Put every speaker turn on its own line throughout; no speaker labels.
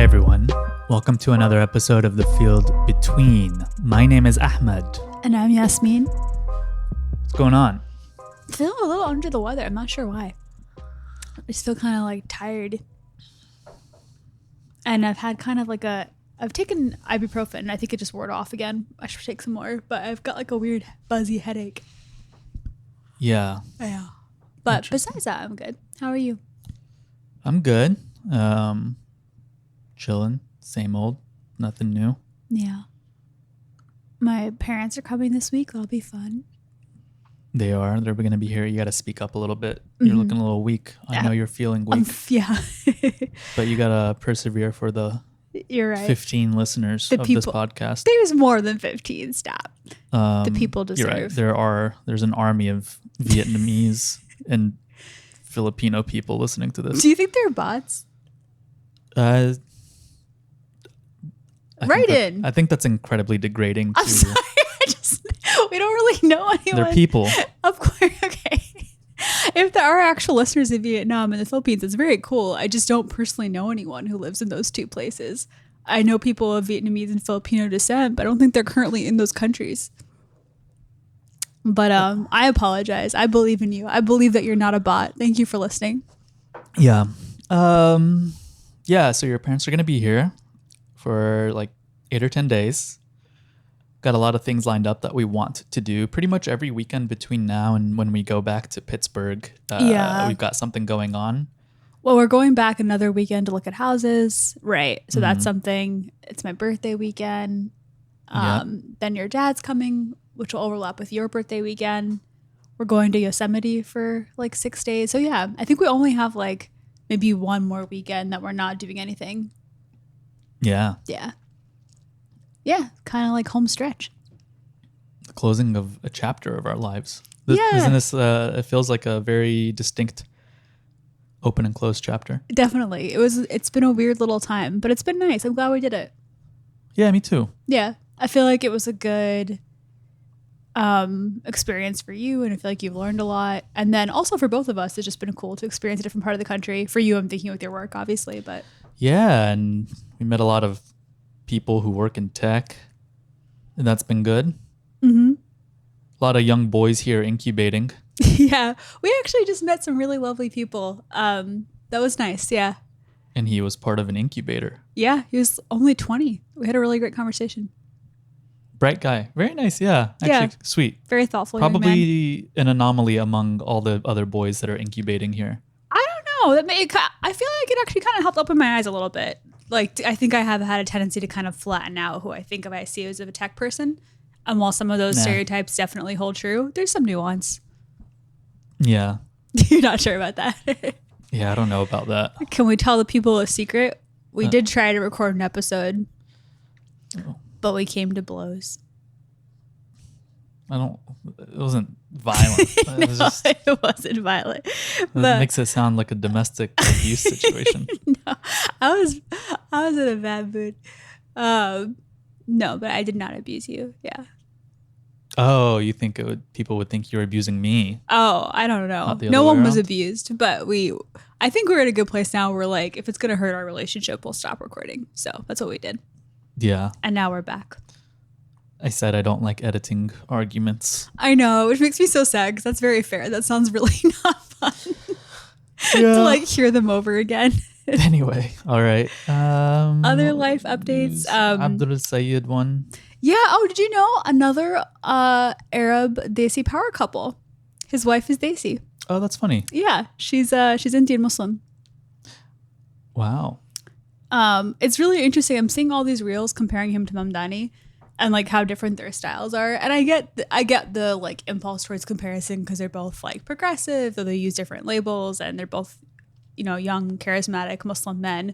Hi everyone, welcome to another episode of The Field Between. My name is Ahmed.
And I'm Yasmin.
What's going on?
I feel a little under the weather. I'm not sure why. I just feel kind of like tired. And I've had kind of like I've taken ibuprofen. I think it just wore off again. I should take some more, but I've got like a weird buzzy headache.
Yeah.
But besides that, I'm good. How are you?
I'm good. Chilling. Same old. Nothing new.
Yeah. My parents are coming this week. That'll be fun.
They are. They're going to be here. You got to speak up a little bit. You're looking a little weak. I know you're feeling weak.
Yeah.
But you got to persevere for the
You're right.
15 listeners of this podcast.
There's more than 15. Stop. The people deserve.
You're right. There's an army of Vietnamese and Filipino people listening to this.
Do you think they're bots?
I think that's incredibly degrading.
I'm sorry. We don't really know anyone.
They're people.
Of course. Okay. If there are actual listeners in Vietnam and the Philippines, it's very cool. I just don't personally know anyone who lives in those two places. I know people of Vietnamese and Filipino descent, but I don't think they're currently in those countries. But I apologize. I believe in you. I believe that you're not a bot. Thank you for listening.
Yeah. So your parents are going to be here for like 8 or 10 days. Got a lot of things lined up that we want to do pretty much every weekend between now and when we go back to Pittsburgh. We've got something going on.
Well, we're going back another weekend to look at houses. Right. So that's something. It's my birthday weekend. Then your dad's coming, which will overlap with your birthday weekend. We're going to Yosemite for like 6 days. So yeah, I think we only have like maybe one more weekend that we're not doing anything.
Yeah.
Yeah, kind of like home stretch.
The closing of a chapter of our lives. Isn't this, it feels like a very distinct open and closed chapter.
Definitely. It's been a weird little time, but it's been nice. I'm glad we did it.
Yeah, me too.
Yeah. I feel like it was a good experience for you, and I feel like you've learned a lot. And then also for both of us, it's just been cool to experience a different part of the country. For you, I'm thinking with your work, obviously, but
yeah, and we met a lot of people who work in tech, and that's been good. A lot of young boys here incubating.
Yeah, we actually just met some really lovely people. That was nice. Yeah.
And he was part of an incubator.
Yeah, he was only 20. We had a really great conversation.
Bright guy. Very nice. Yeah. Actually, sweet.
Very thoughtful.
Probably an anomaly among all the other boys that are incubating here.
I don't know. I feel like it actually kind of helped open my eyes a little bit. Like, I think I have had a tendency to kind of flatten out who I think of I see as a tech person. And while some of those stereotypes definitely hold true, there's some nuance.
Yeah.
You're not sure about that?
Yeah, I don't know about that.
Can we tell the people a secret? We did try to record an episode, but we came to blows.
It wasn't violent.
It wasn't violent.
It makes it sound like a domestic abuse situation.
No, I was in a bad mood. No, but I did not abuse you. Yeah.
Oh, you think people would think you were abusing me?
Oh, I don't know. No one was abused, but I think we're in a good place now. We're like, if it's going to hurt our relationship, we'll stop recording. So that's what we did.
Yeah.
And now we're back.
I said I don't like editing arguments.
I know, which makes me so sad because that's very fair. That sounds really not fun to like hear them over again.
Anyway, all right.
Other life updates.
Abdul Sayed one.
Yeah. Oh, did you know another Arab Desi power couple? His wife is Desi.
Oh, that's funny.
Yeah, she's Indian Muslim.
Wow.
It's really interesting. I'm seeing all these reels comparing him to Mamdani and like how different their styles are. And I get the like impulse towards comparison because they're both like progressive, though they use different labels, and they're both, young, charismatic Muslim men.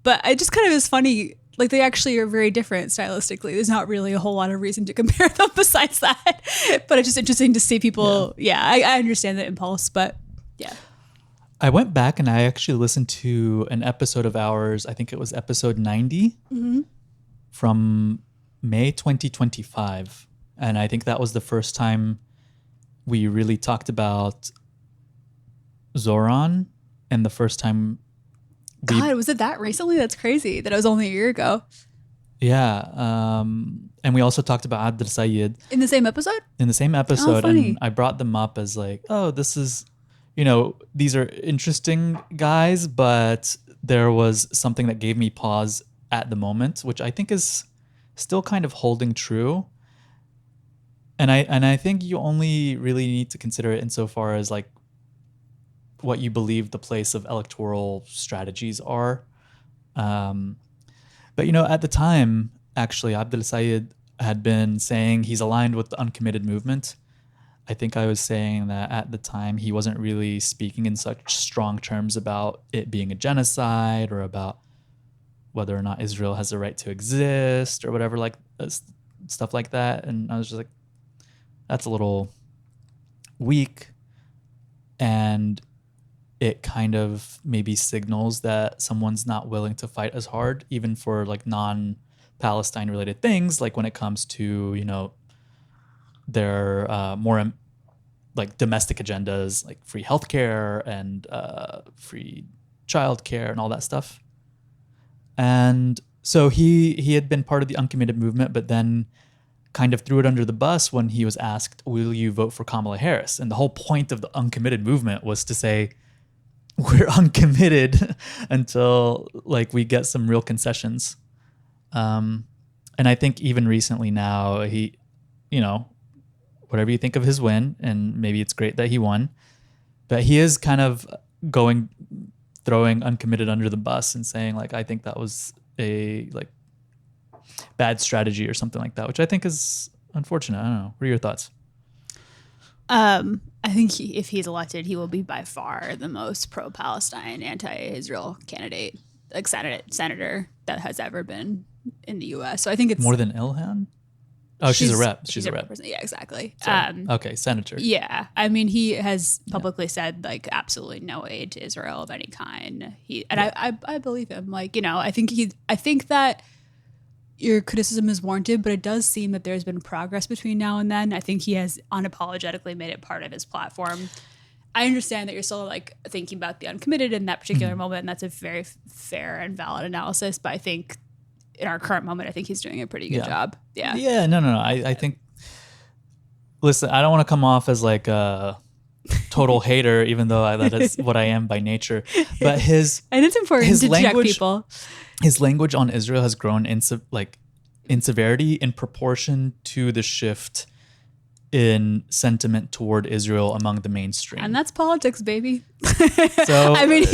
But it just kind of is funny. Like, they actually are very different stylistically. There's not really a whole lot of reason to compare them besides that. But it's just interesting to see people. Yeah, I understand the impulse, but yeah.
I went back and I actually listened to an episode of ours. I think it was episode 90 from May 2025. And I think that was the first time we really talked about Zoran, and the first time
God, was it that recently? That's crazy that it was only a year ago.
Yeah. And we also talked about Abdul Sayyid
In the same episode?
in the same episode.
funny.
And I brought them up as like, oh, this is, these are interesting guys, but there was something that gave me pause at the moment, which I think is still kind of holding true. And I think you only really need to consider it insofar as like what you believe the place of electoral strategies are. But at the time, actually, Abdul Sayyid had been saying he's aligned with the uncommitted movement. I think I was saying that at the time he wasn't really speaking in such strong terms about it being a genocide or about whether or not Israel has the right to exist or whatever, like stuff like that. And I was just like, that's a little weak. And it kind of maybe signals that someone's not willing to fight as hard, even for like non-Palestine related things, like when it comes to, their more like domestic agendas, like free healthcare and free childcare and all that stuff. And so he had been part of the uncommitted movement, but then kind of threw it under the bus when he was asked, will you vote for Kamala Harris? And the whole point of the uncommitted movement was to say, we're uncommitted until like we get some real concessions. And I think even recently now he, whatever you think of his win, and maybe it's great that he won, but he is kind of throwing uncommitted under the bus and saying like, I think that was a like bad strategy or something like that, which I think is unfortunate. I don't know. What are your thoughts?
I think if he's elected, he will be by far the most pro-Palestine, anti-Israel candidate, like senator that has ever been in the U.S. So I think it's
more than Ilhan. Oh, she's a rep. She's a rep.
Yeah, exactly.
Okay, senator.
Yeah, I mean, he has publicly said like absolutely no aid to Israel of any kind. I believe him. Like, I think that your criticism is warranted, but it does seem that there's been progress between now and then. I think he has unapologetically made it part of his platform. I understand that you're still like thinking about the uncommitted in that particular moment, and that's a very fair and valid analysis. But I think in our current moment, I think he's doing a pretty good job. Yeah.
Yeah. No. I think. Listen, I don't want to come off as like a total hater, even though that is what I am by nature. But
and it's important to check people.
His language on Israel has grown in severity in proportion to the shift in sentiment toward Israel among the mainstream.
And that's politics, baby.
So
I mean,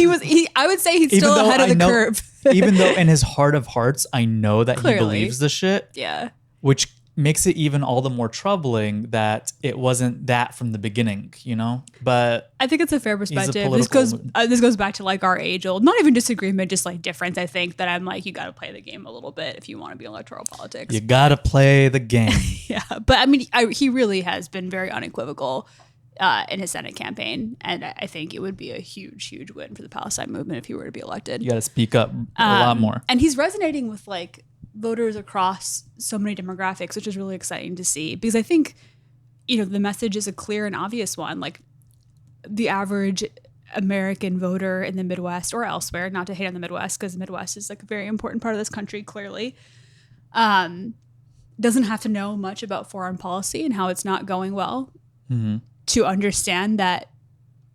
I would say he's still ahead of the curve.
Even though in his heart of hearts, I know that
Clearly.
he believes the shit.
Yeah.
Which makes it even all the more troubling that it wasn't that from the beginning, But
I think it's a fair perspective. This goes back to like our age old, not even disagreement, just like difference. I think that I'm like, you got to play the game a little bit if you want to be in electoral politics.
You got to play the game.
Yeah, but I mean, he really has been very unequivocal in his Senate campaign, and I think it would be a huge, huge win for the Palestine movement if he were to be elected.
You got to speak up a lot more.
And he's resonating with like voters across so many demographics, which is really exciting to see, because I think, the message is a clear and obvious one. Like the average American voter in the Midwest or elsewhere, not to hate on the Midwest, because the Midwest is like a very important part of this country, clearly, doesn't have to know much about foreign policy and how it's not going well to understand that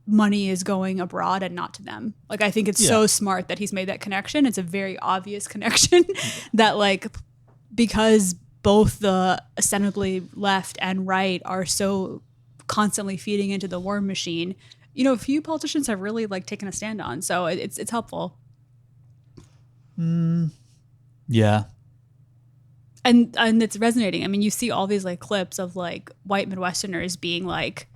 money is going abroad and not to them. Like, I think it's so smart that he's made that connection. It's a very obvious connection that like, because both the ostensibly left and right are so constantly feeding into the war machine, few politicians have really like taken a stand on. So it's helpful.
Yeah.
And it's resonating. I mean, you see all these like clips of like white Midwesterners being like,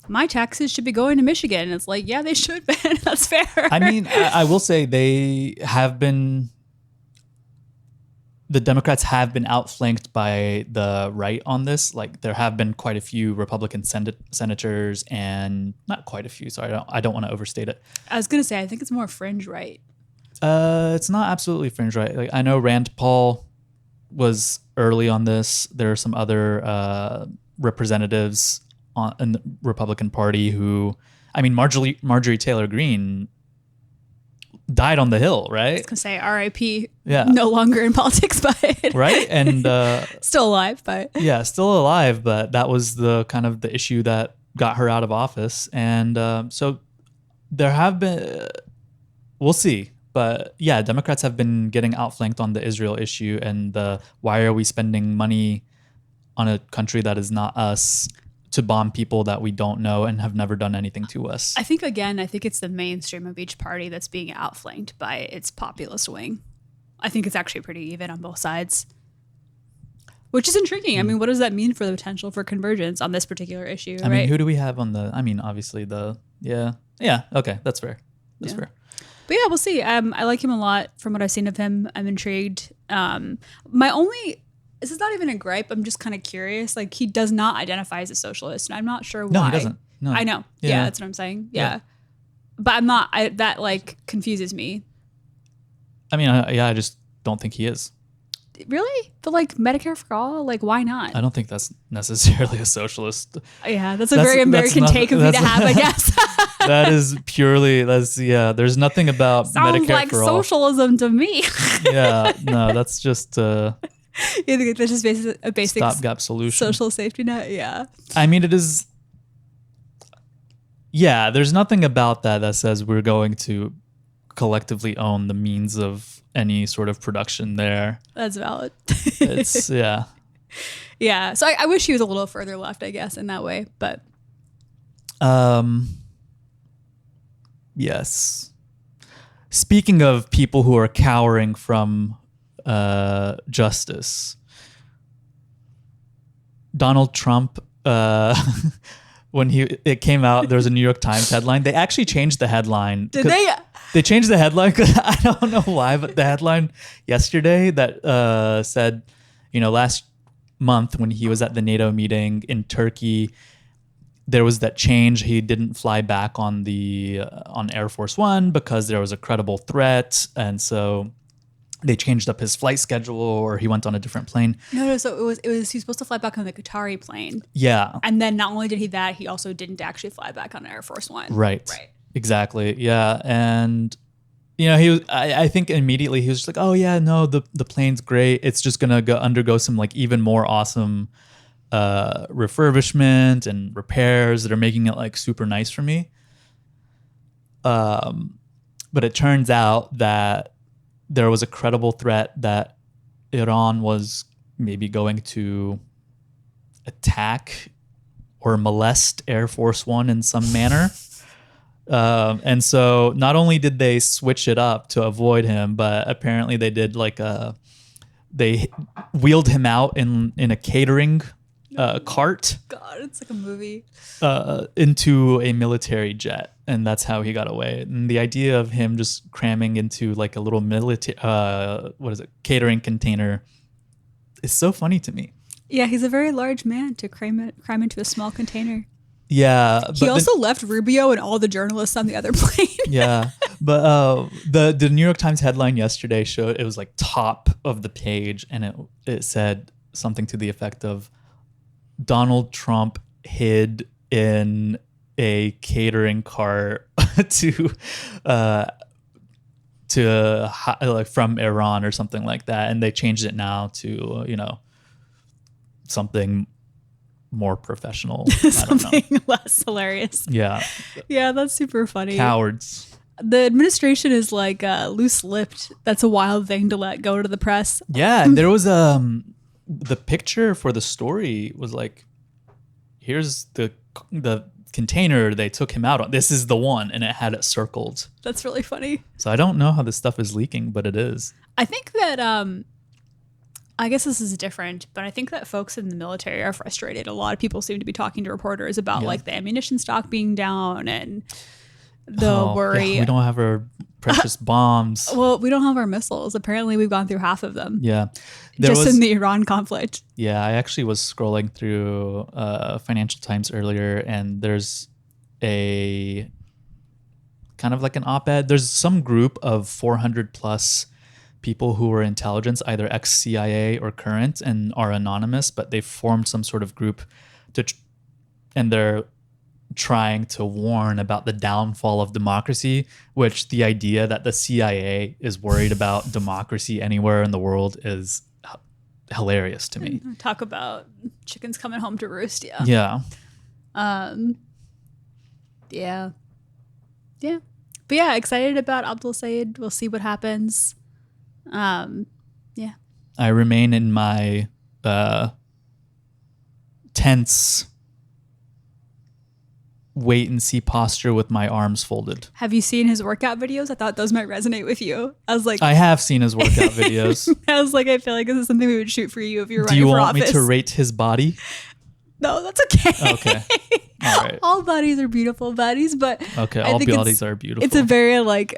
my taxes should be going to Michigan. And it's like, yeah, they should, man. That's fair.
I mean, I will say the Democrats have been outflanked by the right on this. Like, there have been quite a few Republican senators, and not quite a few. Sorry, I don't want to overstate it.
I was going to say, I think it's more fringe right.
It's not absolutely fringe right. Like, I know Rand Paul was early on this. There are some other representatives in the Republican Party who, I mean, Marjorie Taylor Greene died on the hill, right?
Can say R.I.P.
Yeah.
No longer in politics, but
Right. And
still alive. But
yeah, still alive, but that was the kind of the issue that got her out of office. And so there have been, we'll see. But yeah, Democrats have been getting outflanked on the Israel issue and the why are we spending money on a country that is not us to bomb people that we don't know and have never done anything to us.
I think it's the mainstream of each party that's being outflanked by its populist wing. I think it's actually pretty even on both sides, which is intriguing. I mean, what does that mean for the potential for convergence on this particular issue?
I mean, who do we have on the? I mean, obviously yeah. Okay, that's fair. That's fair.
But yeah, we'll see. I like him a lot from what I've seen of him. I'm intrigued. This is not even a gripe. I'm just kind of curious. Like, he does not identify as a socialist, and I'm not sure why.
No, he doesn't. No.
I know. Yeah, that's what I'm saying. Yeah. But I'm not. That like confuses me.
I mean, I just don't think he is.
Really? But like Medicare for all, like why not?
I don't think that's necessarily a socialist.
Yeah, that's a very American take of me to have, I guess.
There's nothing about
Sounds
Medicare
like
for all.
socialism to me.
Yeah, no, that's just
You think that's just a basic
stopgap solution.
social safety net? Yeah.
I mean, it is. Yeah, there's nothing about that says we're going to collectively own the means of any sort of production there.
That's valid.
It's yeah.
Yeah. So I wish he was a little further left, I guess, in that way. But
yes. Speaking of people who are cowering from justice, Donald Trump, when it came out, there was a New York Times headline. They actually changed the headline.
Did they?
They changed the headline. I don't know why, but the headline yesterday that said, last month when he was at the NATO meeting in Turkey, there was that change. He didn't fly back on Air Force One because there was a credible threat, and so they changed up his flight schedule, or he went on a different plane.
No. So he was supposed to fly back on the Qatari plane.
Yeah,
and then not only did he also didn't actually fly back on Air Force One.
Right. Exactly. Yeah, and I think immediately he was just like, oh yeah, no, the plane's great. It's just gonna undergo some like even more awesome refurbishment and repairs that are making it like super nice for me. But it turns out that there was a credible threat that Iran was maybe going to attack or molest Air Force One in some manner. And so not only did they switch it up to avoid him, but apparently they did they wheeled him out in a catering cart.
God, it's like a movie.
Into a military jet, and that's how he got away. And the idea of him just cramming into like a little catering container is so funny to me.
Yeah, he's a very large man to cram into a small container.
Yeah,
he also left Rubio and all the journalists on the other plane.
Yeah, but the New York Times headline yesterday showed it was like top of the page, and it said something to the effect of Donald Trump hid in a catering cart from Iran or something like that, and they changed it now to something more professional.
Something less hilarious.
Yeah.
Yeah, that's super funny.
Cowards.
The administration is like loose-lipped. That's a wild thing to let go to the press.
Yeah, and there was the picture for the story was like, here's the container they took him out on. This is the one, and it had it circled.
That's really funny.
So I don't know how this stuff is leaking, but it is.
I think that I guess this is different, but I think that folks in the military are frustrated. A lot of people seem to be talking to reporters about like the ammunition stock being down and the worry.
Yeah, we don't have our precious bombs.
Well, we don't have our missiles. Apparently, we've gone through half of them.
Yeah.
In the Iran conflict.
Yeah, I actually was scrolling through Financial Times earlier, and there's a kind of like an op-ed. There's some group of 400 plus people who were intelligence, either ex-CIA or current, and are anonymous, but they've formed some sort of group and they're trying to warn about the downfall of democracy, which the idea that the CIA is worried about democracy anywhere in the world is hilarious to me.
Talk about chickens coming home to roost. Yeah.
Yeah.
Yeah. Yeah. But yeah, excited about Abdul Sayed. We'll see what happens. Yeah.
I remain in my tense wait and see posture with my arms folded.
Have you seen his workout videos? I thought those might resonate with you. I was like,
I have seen his workout videos.
I was like, I feel like this is something we would shoot for you if you were running
Do you
for
want
office.
me to rate his body?
No, that's okay.
Okay. All right.
All bodies are beautiful bodies, but
Okay,
I
all
think
bodies are beautiful.
It's a very like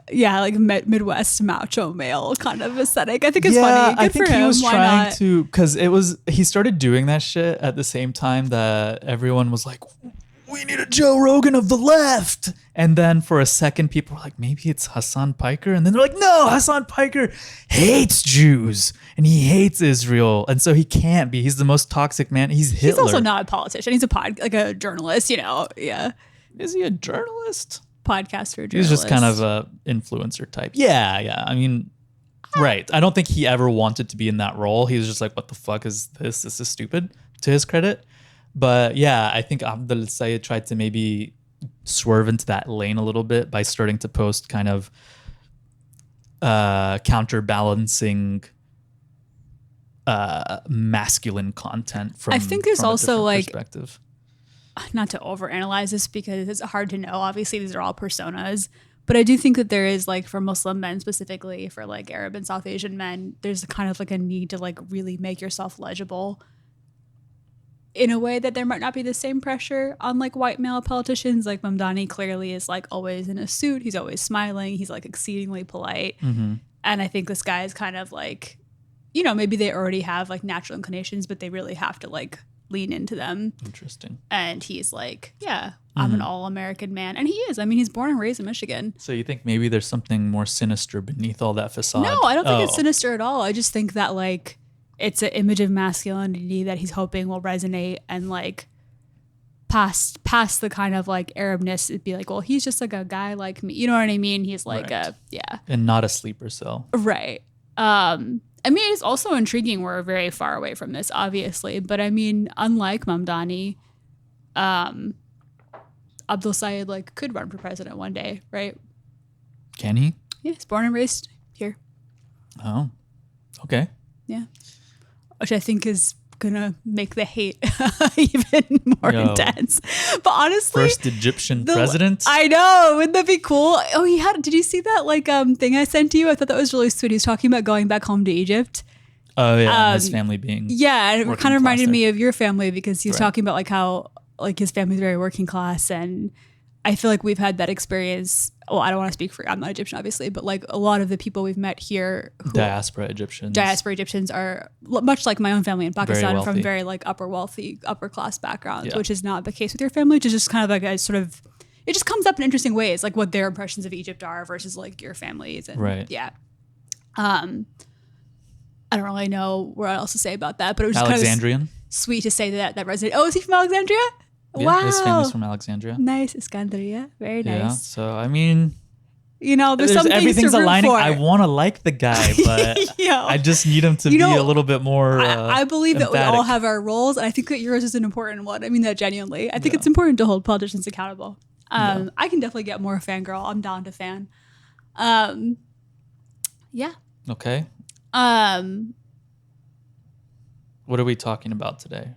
Midwest macho male kind of aesthetic. I think it's funny. Good
I think
for him.
he was
Why
trying
not?
to, because he started doing that shit at the same time that everyone was like, we need a Joe Rogan of the left. And then for a second, people were like, maybe it's Hassan Piker. And then they're like, no, Hassan Piker hates Jews and he hates Israel. And so he can't be. He's the most toxic man. He's Hitler.
He's also not a politician. He's a journalist, Yeah.
Is he a journalist?
Podcaster, journalist.
He's just kind of a influencer type. Yeah. I mean, right. I don't think he ever wanted to be in that role. He was just like, what the fuck is this? This is stupid, to his credit. But yeah, I think Abdul Sayed tried to maybe swerve into that lane a little bit by starting to post kind of counterbalancing masculine content from,
I think there's
from a
also,
different
like,
perspective.
Not to overanalyze this because it's hard to know. Obviously, these are all personas. But I do think that there is, like, for Muslim men specifically, for like Arab and South Asian men, there's kind of like a need to like really make yourself legible in a way that there might not be the same pressure on like white male politicians. Like Mamdani clearly is like always in a suit. He's always smiling. He's like exceedingly polite.
Mm-hmm.
And I think this guy is kind of like, you know, maybe they already have like natural inclinations, but they really have to like lean into them.
Interesting.
And he's like, yeah, I'm an all-American man. And he is. I mean, he's born and raised in Michigan.
So you think maybe there's something more sinister beneath all that facade?
No, I don't think it's sinister at all. I just think that like it's an image of masculinity that he's hoping will resonate and like past the kind of like Arabness. It'd be like, well, he's just like a guy like me. You know what I mean? He's like
Right.
yeah.
And not a sleeper cell.
Right. I mean, it's also intriguing. We're very far away from this, obviously. But I mean, unlike Mamdani, Abdul Sayed like could run for president one day, right?
Can he?
Yeah, he's born and raised here.
Oh, okay.
Yeah. Which I think is gonna make the hate even more intense. But honestly,
First Egyptian president.
I know, wouldn't that be cool? Oh, did you see that like thing I sent to you? I thought that was really sweet. He's talking about going back home to Egypt.
Oh yeah, his family being
and it kind of reminded me of your family because he was
Right.
talking about like how like his family's very working class, and I feel like we've had that experience. Well, I don't want to speak for, I'm not Egyptian obviously, but like a lot of the people we've met here who
diaspora Egyptians.
are much like my own family in Pakistan, from
wealthy.
very like upper class backgrounds,
Yeah.
which is not the case with your family, which is just kind of like a sort of, it just comes up in interesting ways, like what their impressions of Egypt are versus like your families. And
Right.
yeah. I don't really know what else to say about that, but it was just
Alexandrian.
kind of sweet to say that resonated. Oh, is he from Alexandria?
Yeah,
Wow.
his family's from Alexandria.
Nice. Iskandria. Very
Yeah.
nice.
So I mean,
You know, there's some things
everything's
to root
aligning.
for.
I want to like the guy, but
Yeah.
I just need him to
You
be
know,
a little bit more.
I believe that we all
emphatic.
have our roles, and I think that yours is an important one. I mean that genuinely. I think it's important to hold politicians accountable. I can definitely get more fangirl. I'm down to fan. Yeah.
Okay. What are we talking about today?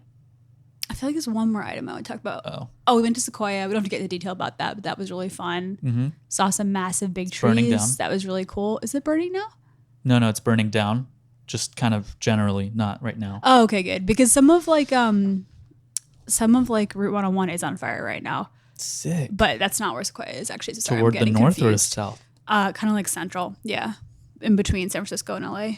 I feel like there's one more item I would talk about.
Oh.
We went to Sequoia. We don't have to get into detail about that, but that was really fun.
Mm-hmm.
Saw some massive big
burning
trees.
down.
That was really cool. Is it burning now?
No, it's burning down. Just kind of generally, not right now.
Oh, okay, good. Because some of like Route 101 is on fire right now.
Sick.
But that's not where Sequoia is actually. So sorry,
Toward
I'm
the
getting
north or the
confused.
south?
Kind of like central. Yeah. In between San Francisco and LA.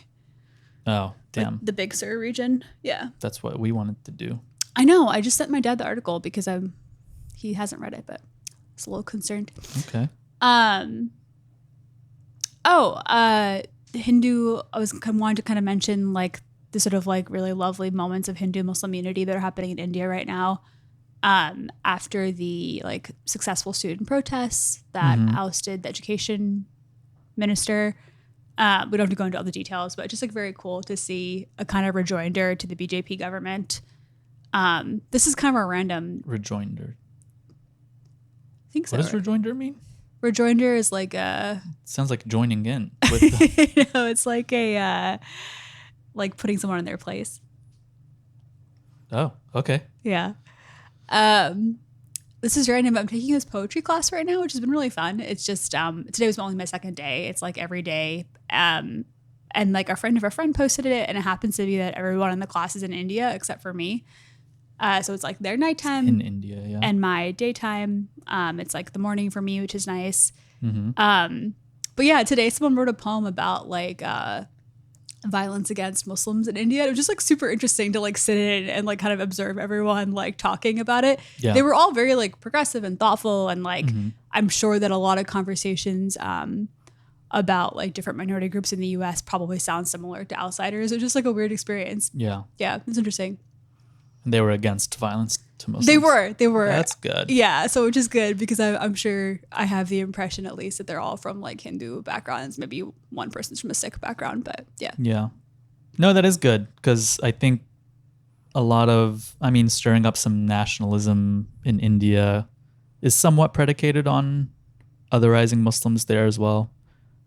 Oh, damn.
The Big Sur region. Yeah.
That's what we wanted to do.
I know. I just sent my dad the article because he hasn't read it, but he's a little concerned.
Okay.
Hindu, I was wanting to kind of mention like the sort of like really lovely moments of Hindu Muslim unity that are happening in India right now. after the like successful student protests that ousted the education minister. We don't have to go into all the details, but just like very cool to see a kind of rejoinder to the BJP government. This is kind of a random
Rejoinder.
I think so.
What does rejoinder mean?
Rejoinder is like a.
Sounds like joining in. With the-
No, it's like a like putting someone in their place.
Oh, okay.
Yeah. This is random. I'm taking this poetry class right now, which has been really fun. It's just today was only my second day. It's like every day. And like a friend of a friend posted it, and it happens to be that everyone in the class is in India except for me. So it's like their nighttime
In India, yeah.
and my daytime. It's like the morning for me, which is nice.
Mm-hmm.
But yeah, today someone wrote a poem about like violence against Muslims in India. It was just like super interesting to like sit in and like kind of observe everyone like talking about it.
Yeah.
They were all very like progressive and thoughtful, and like I'm sure that a lot of conversations about like different minority groups in the US probably sound similar to Outsiders. It was just like a weird experience.
Yeah.
Yeah, it's interesting.
They were against violence to Muslims.
They were.
That's good.
Yeah, so which is good because I'm sure I have the impression at least that they're all from like Hindu backgrounds. Maybe one person's from a Sikh background, but yeah.
Yeah. No, that is good because I think a lot of, stirring up some nationalism in India is somewhat predicated on otherizing Muslims there as well.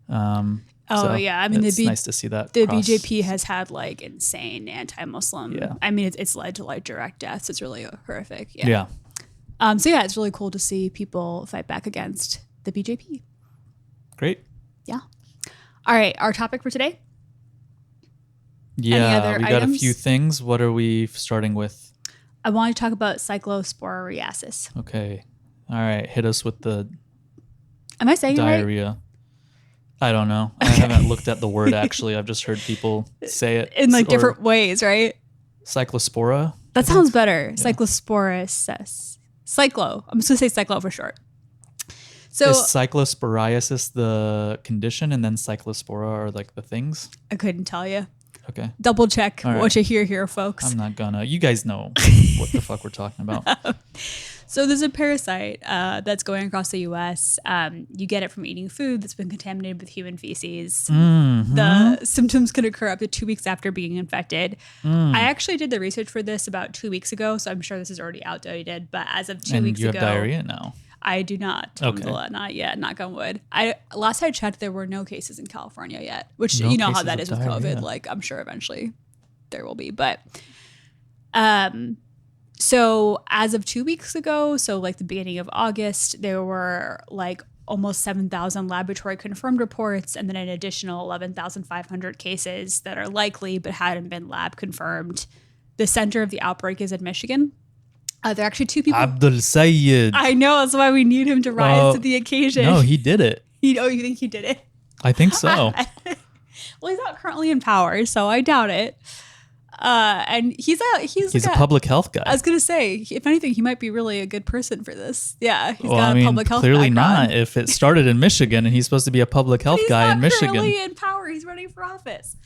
Yeah,
it's nice to see that.
The BJP has had like insane anti-Muslim.
Yeah.
It's led to like direct deaths. It's really horrific. Yeah.
Yeah.
So yeah, it's really cool to see people fight back against the BJP.
Great.
Yeah. All right, our topic for today.
Yeah,
Any other
we got
items?
a few things. What are we starting with?
I want to talk about cyclospora.
Okay. All right, hit us with the
Am I saying it right?
diarrhea. I don't know. I haven't looked at the word actually. I've just heard people say it
In like
or
different ways, right?
cyclospora.
That sounds better. Cyclosporus. Cyclo. I'm just going to say cyclo for short. So
Is cyclosporiasis the condition and then cyclospora are like the things?
I couldn't tell you.
Okay.
Double check
All right.
what you hear here, folks.
I'm not gonna. You guys know what the fuck we're talking about.
So there's a parasite that's going across the U.S. You get it from eating food that's been contaminated with human feces.
Mm-hmm.
The symptoms can occur up to 2 weeks after being infected. I actually did the research for this about 2 weeks ago, so I'm sure this is already outdated. But as of 2
And
weeks
you
ago,
have diarrhea now.
I do not.
Okay.
Alhamdulillah, not yet. Knock on wood. Last I checked, there were no cases in California yet, which
No
you know how
cases
that
of
is with
diarrhea.
COVID. Like I'm sure eventually there will be, but so as of 2 weeks ago, so like the beginning of August, there were like almost 7,000 laboratory confirmed reports, and then an additional 11,500 cases that are likely but hadn't been lab confirmed. The center of the outbreak is in Michigan. There are actually two people.
Abdul Sayyid.
I know, that's why we need him to rise to the occasion.
No, he did it.
You think he did it?
I think so.
Well, he's not currently in power, so I doubt it. And he's
He's a public health guy.
I was gonna say, if anything, he might be really a good person for this. Yeah, he's
Well,
got a public health
clearly
background.
not. If it started in Michigan and he's supposed to be a public health
He's
guy
not
in Michigan.
currently in power. He's running for office.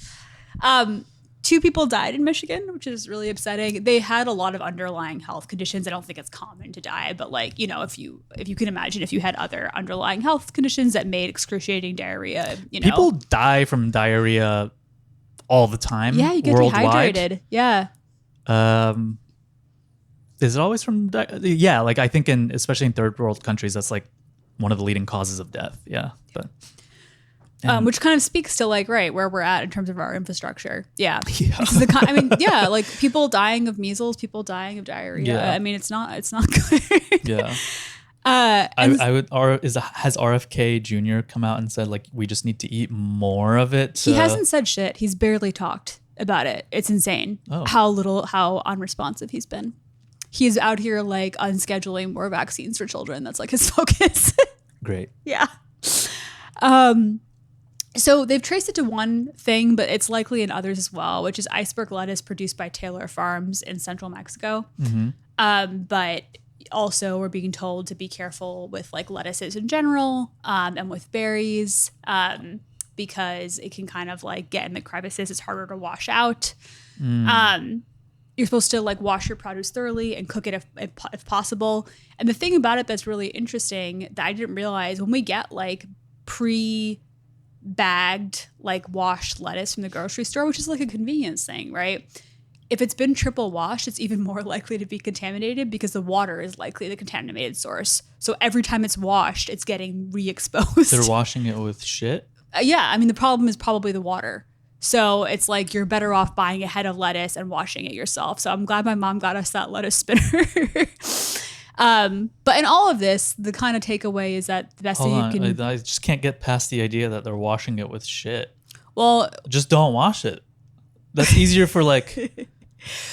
2 people died in Michigan, which is really upsetting. They had a lot of underlying health conditions. I don't think it's common to die, but like, you know, if you can imagine if you had other underlying health conditions that made excruciating diarrhea, you know.
People die from diarrhea all the time.
Yeah, you get
worldwide.
dehydrated. Yeah.
Is it always from yeah, like I think especially in third world countries, that's like one of the leading causes of death. Yeah. But
Which kind of speaks to like, right, where we're at in terms of our infrastructure. Yeah.
Yeah.
This is yeah, like people dying of measles, people dying of diarrhea.
Yeah.
I mean, it's not good.
Yeah.
And
Has RFK Jr. come out and said like we just need to eat more of it?
he hasn't said shit. He's barely talked about it. It's insane
Oh.
how unresponsive he's been. He's out here like unscheduling more vaccines for children. That's like his focus.
Great.
Yeah. So they've traced it to one thing, but it's likely in others as well, which is iceberg lettuce produced by Taylor Farms in central Mexico. But also we're being told to be careful with like lettuces in general and with berries because it can kind of like get in the crevices. It's harder to wash out. you're supposed to like wash your produce thoroughly and cook it if possible. And the thing about it that's really interesting that I didn't realize, when we get like pre-bagged, like washed lettuce from the grocery store, which is like a convenience thing, right? If it's been triple washed, it's even more likely to be contaminated because the water is likely the contaminated source. So every time it's washed, it's getting re-exposed.
They're washing it with shit?
Yeah, I mean, the problem is probably the water. So it's like you're better off buying a head of lettuce and washing it yourself. So I'm glad my mom got us that lettuce spinner. But in all of this, the kind of takeaway is that the best thing you can...
I just can't get past the idea that they're washing it with shit.
Well...
Just don't wash it. That's easier for like...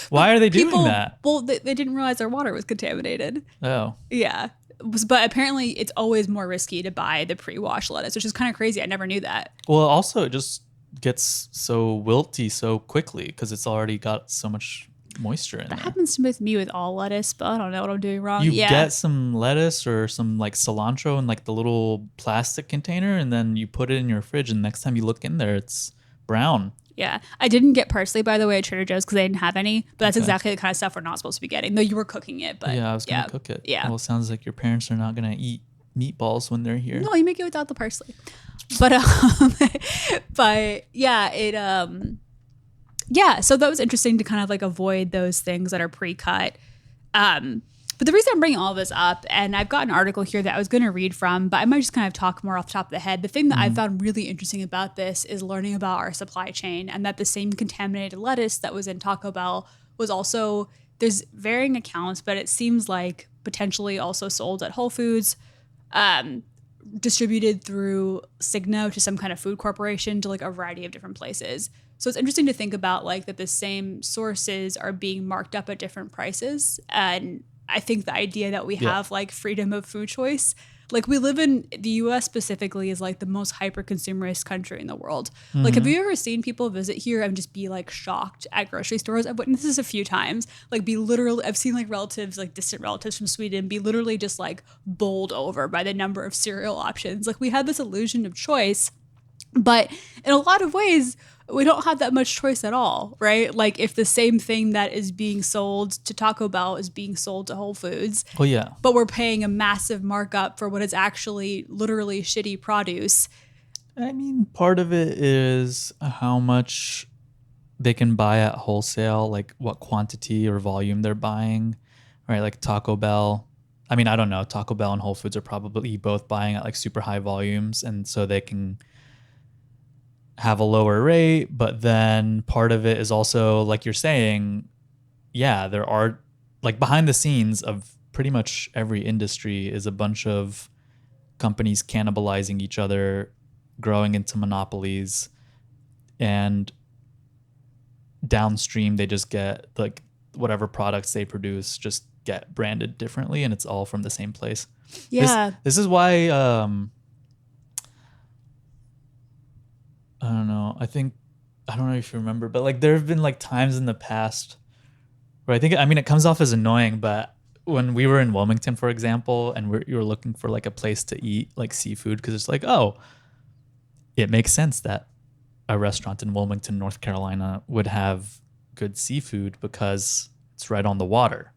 Why are they doing that?
Well, they didn't realize their water was contaminated.
Oh.
Yeah. But apparently it's always more risky to buy the pre-washed lettuce, which is kind of crazy. I never knew that.
Well, also it just gets so wilty so quickly because it's already got so much moisture in
That
there.
happens with me with all lettuce, but I don't know what I'm doing wrong.
You get some lettuce or some like cilantro in like the little plastic container, and then you put it in your fridge, and next time you look in there, it's brown.
Yeah. I didn't get parsley, by the way, at Trader Joe's because they didn't have any, but that's exactly the kind of stuff we're not supposed to be getting, though you were cooking it. But
yeah, I was going to cook it.
Yeah.
Well, it sounds like your parents are not going to eat meatballs when they're here.
No, you make it without the parsley. But but yeah, so that was interesting to kind of like avoid those things that are pre-cut. But the reason I'm bringing all this up, and I've got an article here that I was going to read from, but I might just kind of talk more off the top of the head. The thing that I found really interesting about this is learning about our supply chain, and that the same contaminated lettuce that was in Taco Bell was also, there's varying accounts, but it seems like potentially also sold at Whole Foods, distributed through Cigna, which is some kind of food corporation, to like a variety of different places. So it's interesting to think about like that the same sources are being marked up at different prices. And I think the idea that we have like freedom of food choice, like we live in the US specifically, is like the most hyper consumerist country in the world. Like, have you ever seen people visit here and just be like shocked at grocery stores? I've witnessed this a few times. Like I've seen like relatives, like distant relatives from Sweden be literally just like bowled over by the number of cereal options. Like we have this illusion of choice, but in a lot of ways, we don't have that much choice at all, right? Like if the same thing that is being sold to Taco Bell is being sold to Whole Foods.
Oh, yeah.
But we're paying a massive markup for what is actually literally shitty produce.
I mean, part of it is how much they can buy at wholesale, like what quantity or volume they're buying, right? Like Taco Bell. I mean, I don't know. Taco Bell and Whole Foods are probably both buying at like super high volumes, and so they can have a lower rate. But then part of it is also, like you're saying, yeah, there are like behind the scenes of pretty much every industry is a bunch of companies cannibalizing each other, growing into monopolies, and downstream they just get like whatever products they produce just get branded differently, and it's all from the same place.
Yeah.
This is why I don't know. I don't know if you remember, but like there have been like times in the past where it comes off as annoying, but when we were in Wilmington, for example, and you were looking for like a place to eat like seafood, because it's like, oh, it makes sense that a restaurant in Wilmington, North Carolina would have good seafood because it's right on the water.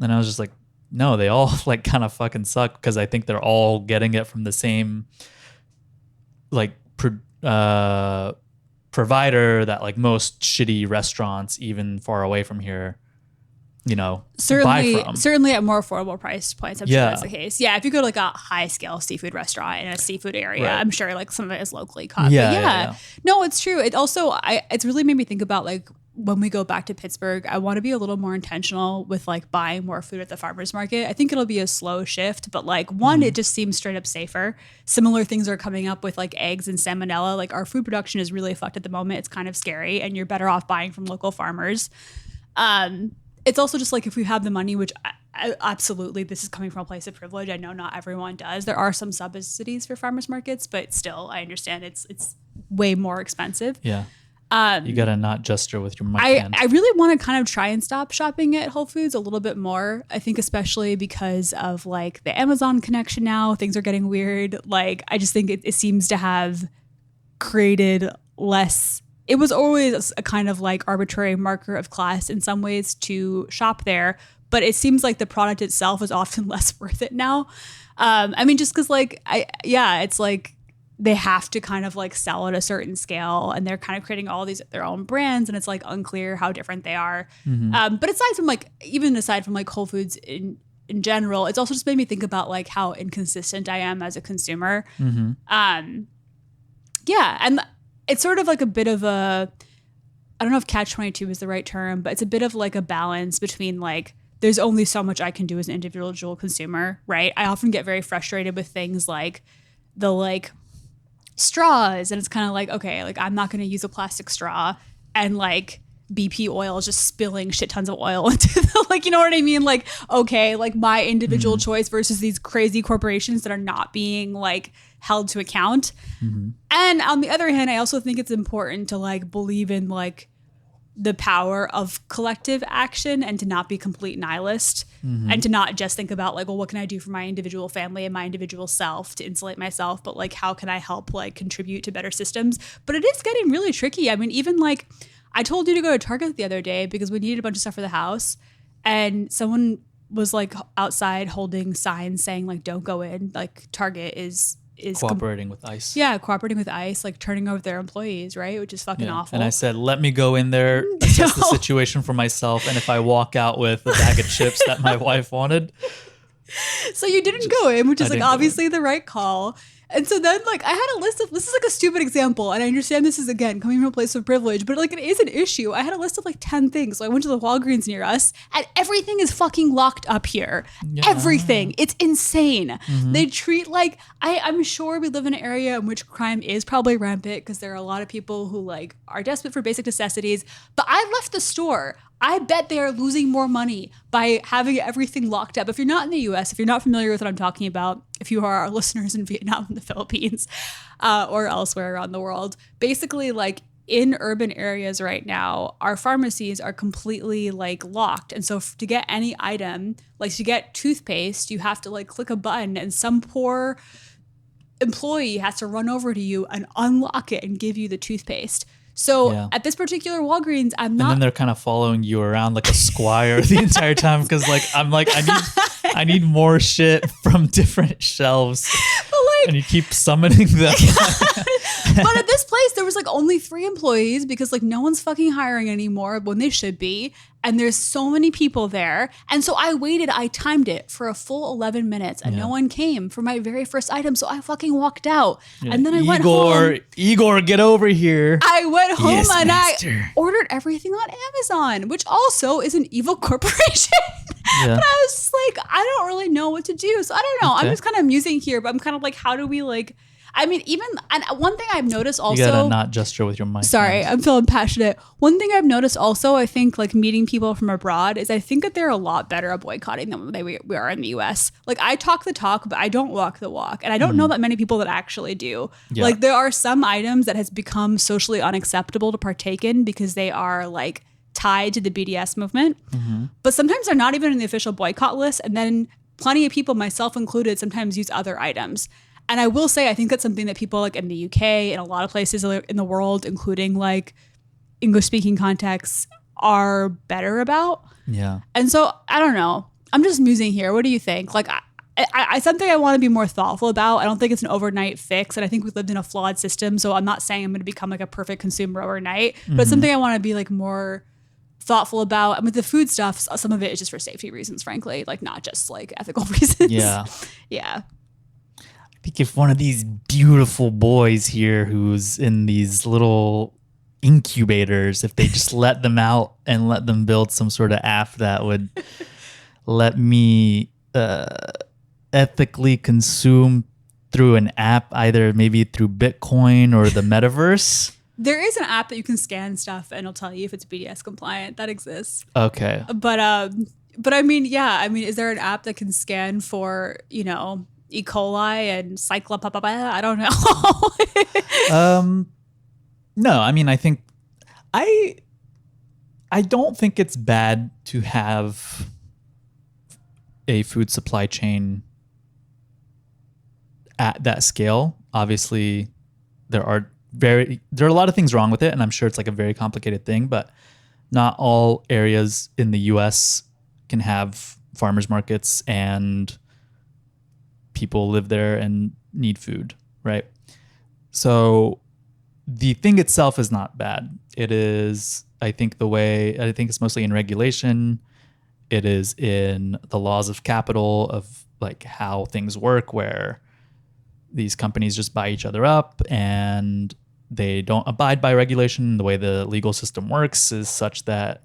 And I was just like, no, they all like kind of fucking suck, because I think they're all getting it from the same like provider that like most shitty restaurants, even far away from here, buy from.
Certainly at more affordable price points, I'm sure that's the case. Yeah, if you go to like a high scale seafood restaurant in a seafood area, right, I'm sure like some of it is locally caught. Yeah. No, it's true. It also it's really made me think about like when we go back to Pittsburgh, I want to be a little more intentional with like buying more food at the farmers market. I think it'll be a slow shift, but like it just seems straight up safer. Similar things are coming up with like eggs and salmonella. Like our food production is really fucked at the moment. It's kind of scary, and you're better off buying from local farmers. It's also just like if we have the money, which I absolutely, this is coming from a place of privilege. I know not everyone does. There are some subsidies for farmers markets, but still, I understand it's way more expensive.
Yeah. You gotta not gesture with your mic hand.
I really want to kind of try and stop shopping at Whole Foods a little bit more. I think especially because of like the Amazon connection now, things are getting weird. Like I just think it seems to have created less it was always a kind of like arbitrary marker of class in some ways to shop there. But it seems like the product itself is often less worth it now. I mean, just because like, it's like they have to kind of like sell at a certain scale, and they're kind of creating all these their own brands, and it's like unclear how different they are. But even aside from like Whole Foods in general, it's also just made me think about like how inconsistent I am as a consumer. And it's sort of like a bit of a, I don't know if catch-22 is the right term, but it's a bit of like a balance between like, there's only so much I can do as an individual consumer, right? I often get very frustrated with things like the like straws, and it's kind of like, okay, like I'm not going to use a plastic straw, and like BP oil is just spilling shit tons of oil into the, like, you know what I mean? Like, okay, like my individual choice versus these crazy corporations that are not being like held to account. And on the other hand, I also think it's important to like believe in like the power of collective action, and to not be complete nihilist, and to not just think about like, well, what can I do for my individual family and my individual self to insulate myself, but like, how can I help like contribute to better systems? But it is getting really tricky. I mean, even like I told you to go to Target the other day because we needed a bunch of stuff for the house, and someone was like outside holding signs saying like, don't go in, like Target is
cooperating with ICE.
Yeah, cooperating with ICE, like turning over their employees, right? Which is fucking awful.
And I said, let me go in there, assess the situation for myself, and if I walk out with a bag of chips that my wife wanted.
So you didn't go in, which is like obviously the right call. And so then like I had a list of, this is like a stupid example, and I understand this is again coming from a place of privilege, but like it is an issue. I had a list of like 10 things. So I went to the Walgreens near us, and everything is fucking locked up here. Yeah. Everything. It's insane. They treat like, I'm sure we live in an area in which crime is probably rampant because there are a lot of people who like are desperate for basic necessities. But I left the store. I bet they are losing more money by having everything locked up. If you're not in the US, if you're not familiar with what I'm talking about, if you are our listeners in Vietnam and the Philippines or elsewhere around the world, basically like in urban areas right now, our pharmacies are completely like locked. And so to get any item, like to get toothpaste, you have to like click a button, and some poor employee has to run over to you and unlock it and give you the toothpaste. So at this particular Walgreens, I'm not.
And then they're kind of following you around like a squire the entire time, because like I'm like, I need more shit from different shelves, and you keep summoning them.
But at this place, there was like only 3 employees because like no one's fucking hiring anymore when they should be. And there's so many people there. And so I waited, I timed it for a full 11 minutes, and no one came for my very first item. So I fucking walked out. And then I went home.
Igor, get over here.
I went home and master. I ordered everything on Amazon, which also is an evil corporation. But I was just like, I don't really know what to do. So I don't know. Okay. I'm just kind of musing here, but I'm kind of like, how do we like, I mean, even, and one thing I've noticed also. You
gotta not gesture with your mic.
Sorry, I'm feeling passionate. One thing I've noticed also, I think, like meeting people from abroad, is I think that they're a lot better at boycotting than we are in the US. Like I talk the talk, but I don't walk the walk. And I don't know that many people that actually do. Yeah. Like there are some items that has become socially unacceptable to partake in because they are like tied to the BDS movement. But sometimes they're not even in the official boycott list. And then plenty of people, myself included, sometimes use other items. And I will say, I think that's something that people like in the UK and a lot of places in the world, including like English speaking contexts, are better about.
Yeah.
And so I don't know. I'm just musing here. What do you think? Like I something I want to be more thoughtful about. I don't think it's an overnight fix. And I think we've lived in a flawed system. So I'm not saying I'm going to become like a perfect consumer overnight, but it's something I want to be like more thoughtful about. And with the food stuff, some of it is just for safety reasons, frankly, like not just like ethical reasons.
Yeah.
Yeah.
I think if one of these beautiful boys here who's in these little incubators, if they just let them out and let them build some sort of app that would let me ethically consume through an app, either maybe through Bitcoin or the metaverse.
There is an app that you can scan stuff and it'll tell you if it's BDS compliant. That exists.
Okay.
But I mean, yeah, I mean, is there an app that can scan for, you know, E. coli and cyclospora? I don't
know. No, I mean, I think I don't think it's bad to have a food supply chain at that scale. Obviously, there are there are a lot of things wrong with it, and I'm sure it's like a very complicated thing, but not all areas in the US can have farmers markets and people live there and need food, right? So the thing itself is not bad. It is, I think it's mostly in regulation. It is in the laws of capital, of like how things work, where these companies just buy each other up and they don't abide by regulation. The way the legal system works is such that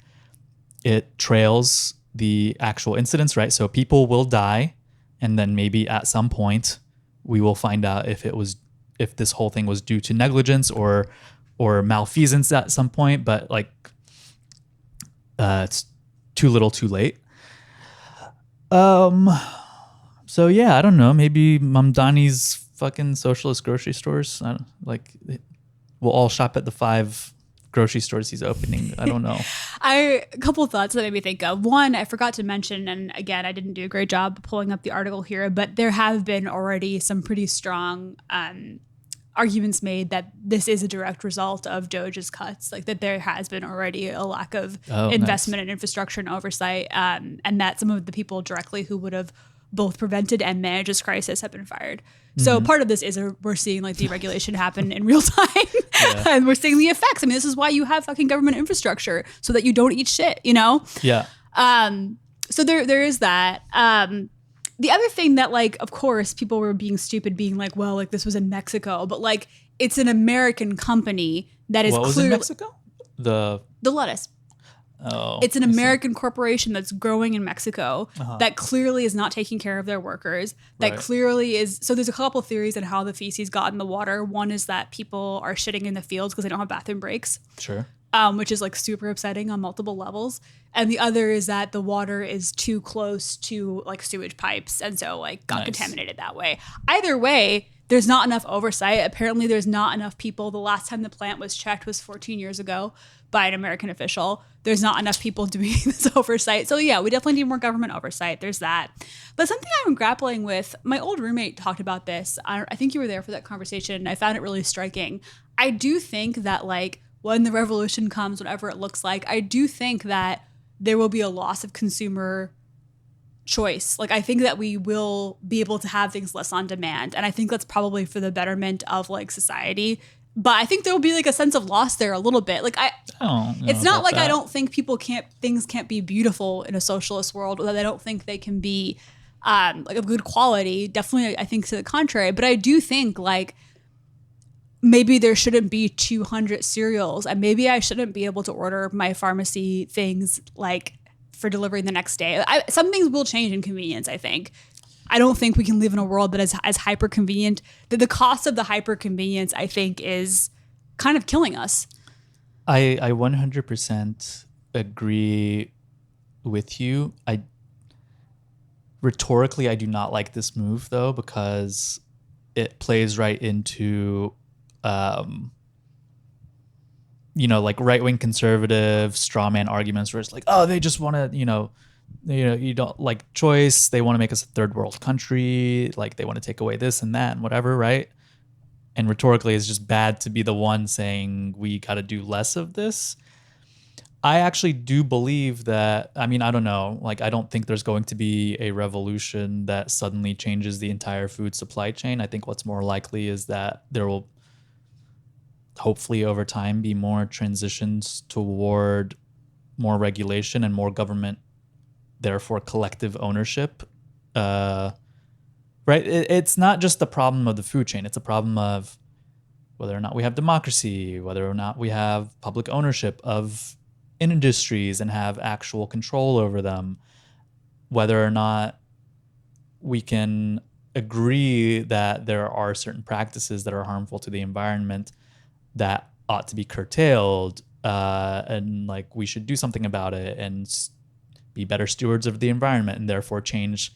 it trails the actual incidents, right? So people will die, and then maybe at some point we will find out if this whole thing was due to negligence or malfeasance at some point, but like it's too little too late. So yeah, I don't know, maybe Mamdani's fucking socialist grocery stores, we'll all shop at the 5 grocery stores he's opening. I don't know.
A couple of thoughts that made me think of. One, I forgot to mention, and again, I didn't do a great job pulling up the article here, but there have been already some pretty strong arguments made that this is a direct result of Doge's cuts, like that there has been already a lack of investment in infrastructure and oversight, and that some of the people directly who would have both prevented and managed this crisis have been fired. So part of this is we're seeing like deregulation happen in real time, and we're seeing the effects. I mean, this is why you have fucking government infrastructure, so that you don't eat shit, you know?
Yeah.
So there is that. The other thing that, like, of course, people were being stupid, being like, well, like this was in Mexico, but like it's an American company that is
what was in Mexico? The
lettuce.
Oh,
it's an American corporation that's growing in Mexico that clearly is not taking care of their workers. That clearly is. So there's a couple of theories on how the feces got in the water. One is that people are shitting in the fields because they don't have bathroom breaks.
Sure.
Which is like super upsetting on multiple levels. And the other is that the water is too close to like sewage pipes, and so like got contaminated that way. Either way, there's not enough oversight. Apparently there's not enough people. The last time the plant was checked was 14 years ago by an American official. There's not enough people doing this oversight. So yeah, we definitely need more government oversight. There's that. But something I'm grappling with, my old roommate talked about this. I think you were there for that conversation. I found it really striking. I do think that like when the revolution comes, whatever it looks like, I do think that there will be a loss of consumer choice. Like I think that we will be able to have things less on demand. And I think that's probably for the betterment of like society. But I think there will be like a sense of loss there a little bit. Like it's not like that. I don't think things can't be beautiful in a socialist world, or that I don't think they can be like of good quality. Definitely, I think to the contrary. But I do think like maybe there shouldn't be 200 cereals, and maybe I shouldn't be able to order my pharmacy things like for delivery the next day. Some things will change in convenience, I think. I don't think we can live in a world that is as hyper convenient. That the cost of the hyper convenience, I think, is kind of killing us.
I 100% agree with you. Rhetorically, I do not like this move though, because it plays right into like right-wing conservative straw man arguments where it's like, oh, they just want to, you don't like choice. They want to make us a third world country. Like they want to take away this and that and whatever, right? And rhetorically, it's just bad to be the one saying we got to do less of this. I actually do believe that, I mean, I don't know, like I don't think there's going to be a revolution that suddenly changes the entire food supply chain. I think what's more likely is that there will hopefully over time be more transitions toward more regulation and more government, therefore collective ownership. Right? It's not just the problem of the food chain. It's a problem of whether or not we have democracy, whether or not we have public ownership of industries and have actual control over them, whether or not we can agree that there are certain practices that are harmful to the environment that ought to be curtailed, and like we should do something about it and be better stewards of the environment and therefore change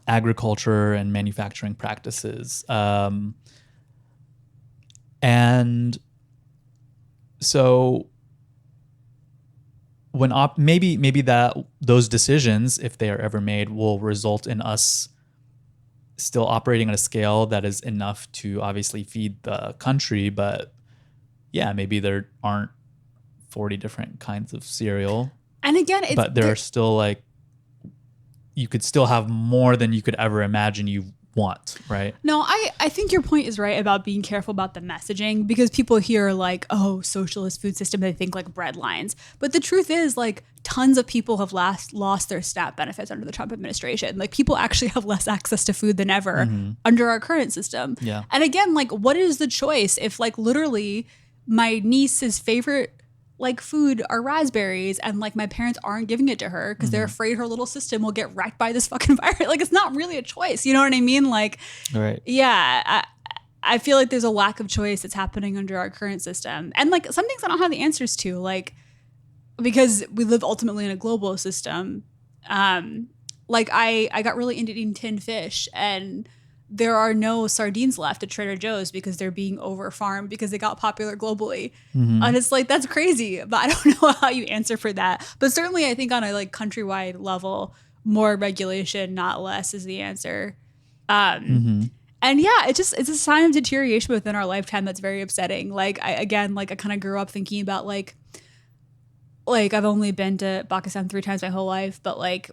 agriculture and manufacturing practices. And so when maybe that those decisions, if they are ever made, will result in us still operating on a scale that is enough to obviously feed the country, but yeah, maybe there aren't 40 different kinds of cereal.
And again,
but there are still like, you could still have more than you could ever imagine you want, right?
No, I think your point is right about being careful about the messaging, because people hear like, oh, socialist food system, they think like bread lines. But the truth is, like, tons of people have lost their SNAP benefits under the Trump administration. Like, people actually have less access to food than ever under our current system.
Yeah.
And again, like, what is the choice if like literally my niece's favorite like food are raspberries, and like my parents aren't giving it to her because they're afraid her little system will get wrecked by this fucking virus? Like, it's not really a choice. You know what I mean? Like,
right.
Yeah, I feel like there's a lack of choice that's happening under our current system. And like some things I don't have the answers to, like, because we live ultimately in a global system. Like I got really into eating tinned fish, and there are no sardines left at Trader Joe's because they're being over farmed because they got popular globally. And it's like, that's crazy, but I don't know how you answer for that. But certainly I think on a like countrywide level, more regulation, not less, is the answer. And yeah, it's a sign of deterioration within our lifetime that's very upsetting. Like I kind of grew up thinking about like I've only been to Pakistan 3 times my whole life, but like,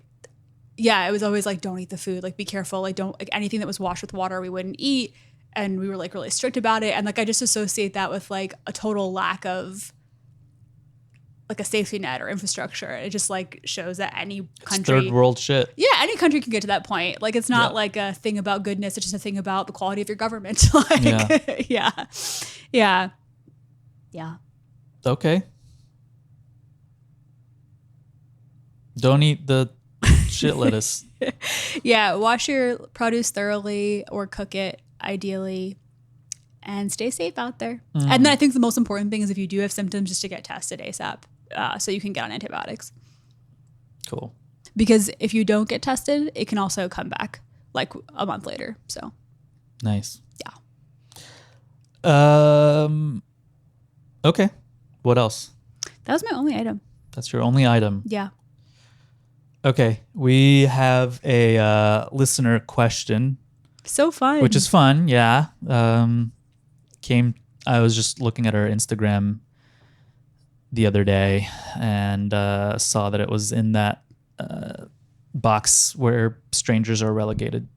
yeah, it was always like, don't eat the food, like be careful, like don't, like anything that was washed with water we wouldn't eat, and we were like really strict about it. And like I just associate that with like a total lack of like a safety net or infrastructure. It just like shows that any country,
it's third world shit.
Yeah, any country can get to that point. Like it's not like a thing about goodness, it's just a thing about the quality of your government. Like yeah.
Okay. Don't eat the shit lettuce.
Yeah, wash your produce thoroughly or cook it ideally, and stay safe out there. And then I think the most important thing is if you do have symptoms, just to get tested ASAP, so you can get on antibiotics.
Cool.
Because if you don't get tested, it can also come back like a month later. So
nice.
Yeah.
Okay. What else?
That was my only item.
That's your only item.
Yeah.
Okay, we have a listener question.
So fun.
Which is fun, yeah. I was just looking at our Instagram the other day and saw that it was in that box where strangers are relegated,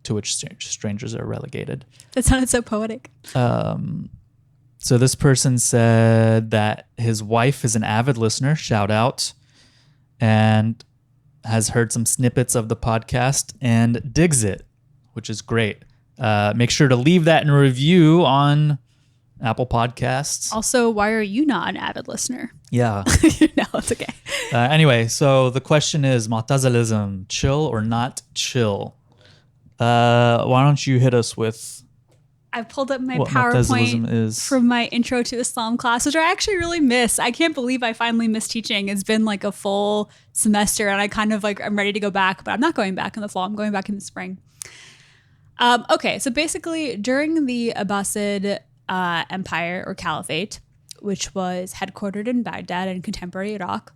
to which strangers are relegated.
That sounded so poetic.
So this person said that his wife is an avid listener, shout out, and has heard some snippets of the podcast and digs it, which is great. Make sure to leave that in a review on Apple Podcasts.
Also, why are you not an avid listener?
Yeah.
No, it's okay.
Anyway, so the question is, Mu'tazilism, chill or not chill? Why don't you hit us with
I pulled up my
what Mu'tazilism
PowerPoint
is
from my Intro to Islam class, which I actually really miss. I can't believe I finally missed teaching. It's been like a full semester, and I kind of like, I'm ready to go back, but I'm not going back in the fall. I'm going back in the spring. Okay, so basically during the Abbasid Empire or Caliphate, which was headquartered in Baghdad in contemporary Iraq,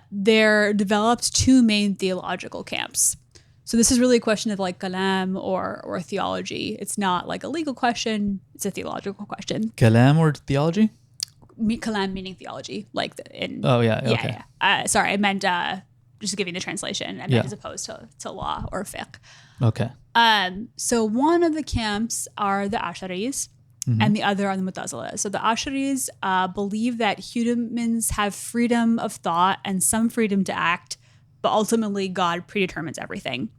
there developed 2 main theological camps. So this is really a question of like Kalam or theology. It's not like a legal question. It's a theological question.
Kalam or theology?
Kalam meaning theology. Like in.
Oh, yeah. Okay.
Yeah. Sorry, I meant just giving the translation. I meant as opposed to law or fiqh.
Okay.
So one of the camps are the Asharis and the other are the Mu'tazila. So the Asharis believe that humans have freedom of thought and some freedom to act, but ultimately God predetermines everything.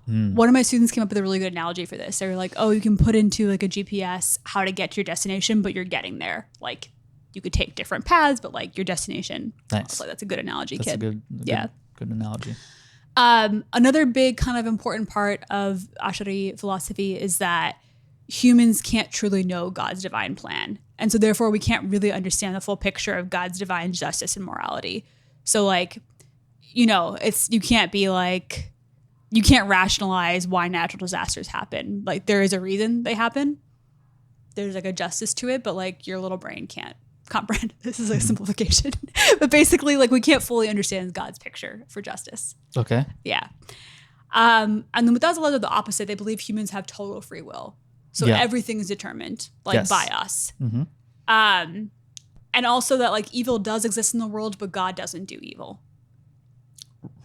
One of my students came up with a really good analogy for this. They were like, oh, you can put into like a GPS how to get to your destination, but you're getting there. Like you could take different paths, but like your destination.
Nice.
That's a good analogy,
That's
kid.
Good analogy.
Another big kind of important part of Ashari philosophy is that humans can't truly know God's divine plan. And so therefore we can't really understand the full picture of God's divine justice and morality. So like, you know, you can't rationalize why natural disasters happen. Like there is a reason they happen. There's like a justice to it, but like your little brain can't comprehend. This is a simplification. But basically like we can't fully understand God's picture for justice.
Okay.
Yeah. And the Mutazila are the opposite. They believe humans have total free will. So everything is determined by us.
Mm-hmm.
And also that like evil does exist in the world, but God doesn't do evil.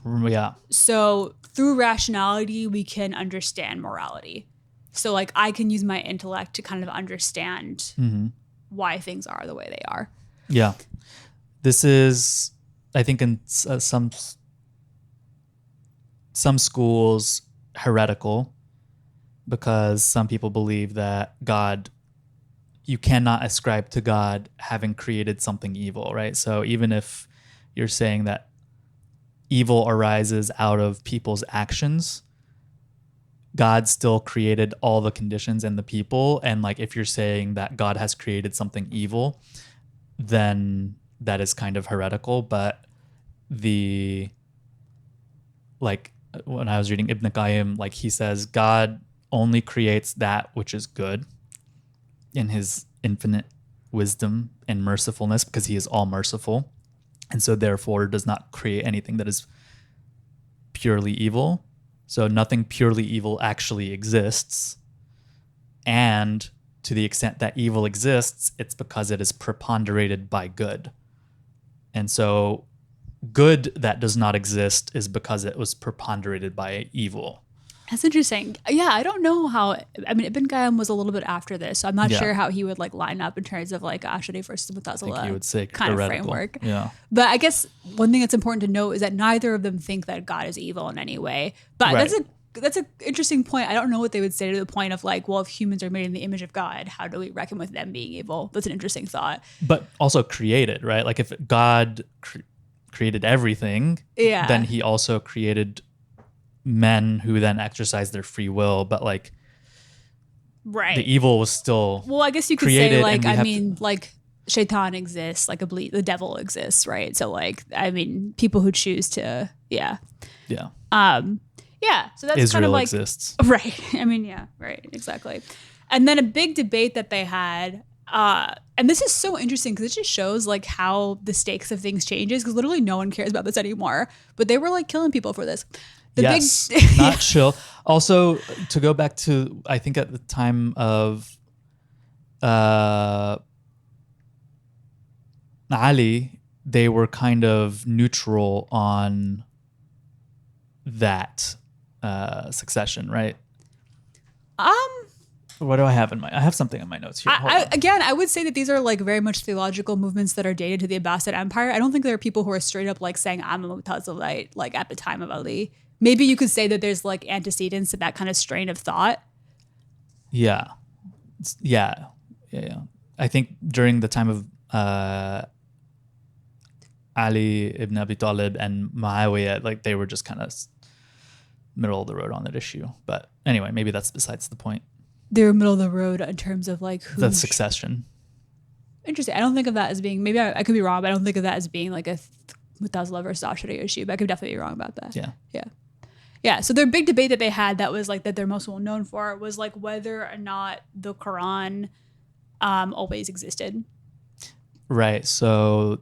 Yeah.
So through rationality, we can understand morality. So like I can use my intellect to kind of understand why things are the way they are.
Yeah. This is, I think, in some schools, heretical, because some people believe that you cannot ascribe to God having created something evil, right? So even if you're saying that evil arises out of people's actions, God still created all the conditions and the people. And like, if you're saying that God has created something evil, then that is kind of heretical. But when I was reading Ibn Qayyim, like he says, God only creates that which is good in his infinite wisdom and mercifulness, because he is all merciful. And so therefore does not create anything that is purely evil. So nothing purely evil actually exists. And to the extent that evil exists, it's because it is preponderated by good. And so good that does not exist is because it was preponderated by evil.
That's interesting. Yeah, I don't know how. I mean, Ibn Qayyim was a little bit after this, so I'm not sure how he would like line up in terms of like Ashari versus Mu'tazila.
I think he would say
kind
heretical.
Of framework.
Yeah.
But I guess one thing that's important to note is that neither of them think that God is evil in any way. But that's an interesting point. I don't know what they would say to the point of like, well, if humans are made in the image of God, how do we reckon with them being evil? That's an interesting thought.
But also created, right? Like if God created everything, then he also created men who then exercise their free will, but like the evil was still
I guess you could say like like shaitan exists, like the devil exists, right? So like I mean people who choose to so that's
Israel
kind of like
exists,
right? I mean right, exactly. And then a big debate that they had, and this is so interesting because it just shows like how the stakes of things changes, because literally no one cares about this anymore, but they were like killing people for this.
Not chill. Also, to go back to, I think at the time of Ali, they were kind of neutral on that succession, right? What do I have I have something in my notes here.
I would say that these are like very much theological movements that are dated to the Abbasid Empire. I don't think there are people who are straight up like saying I'm a Mu'tazilite like at the time of Ali. Maybe you could say that there's like antecedents to that kind of strain of thought. Yeah.
I think during the time of Ali ibn Abi Talib and Muawiyah, like they were just kind of middle of the road on that issue. But anyway, maybe that's besides the point.
They were middle of the road in terms of like
the succession.
Interesting. I don't think of that as being, maybe I could be wrong, but I don't think of that as being like a Mu'tazila versus Ashari issue, but I could definitely be wrong about that. Yeah. So their big debate that they had that was like that they're most well known for was like whether or not the Quran always existed.
Right. So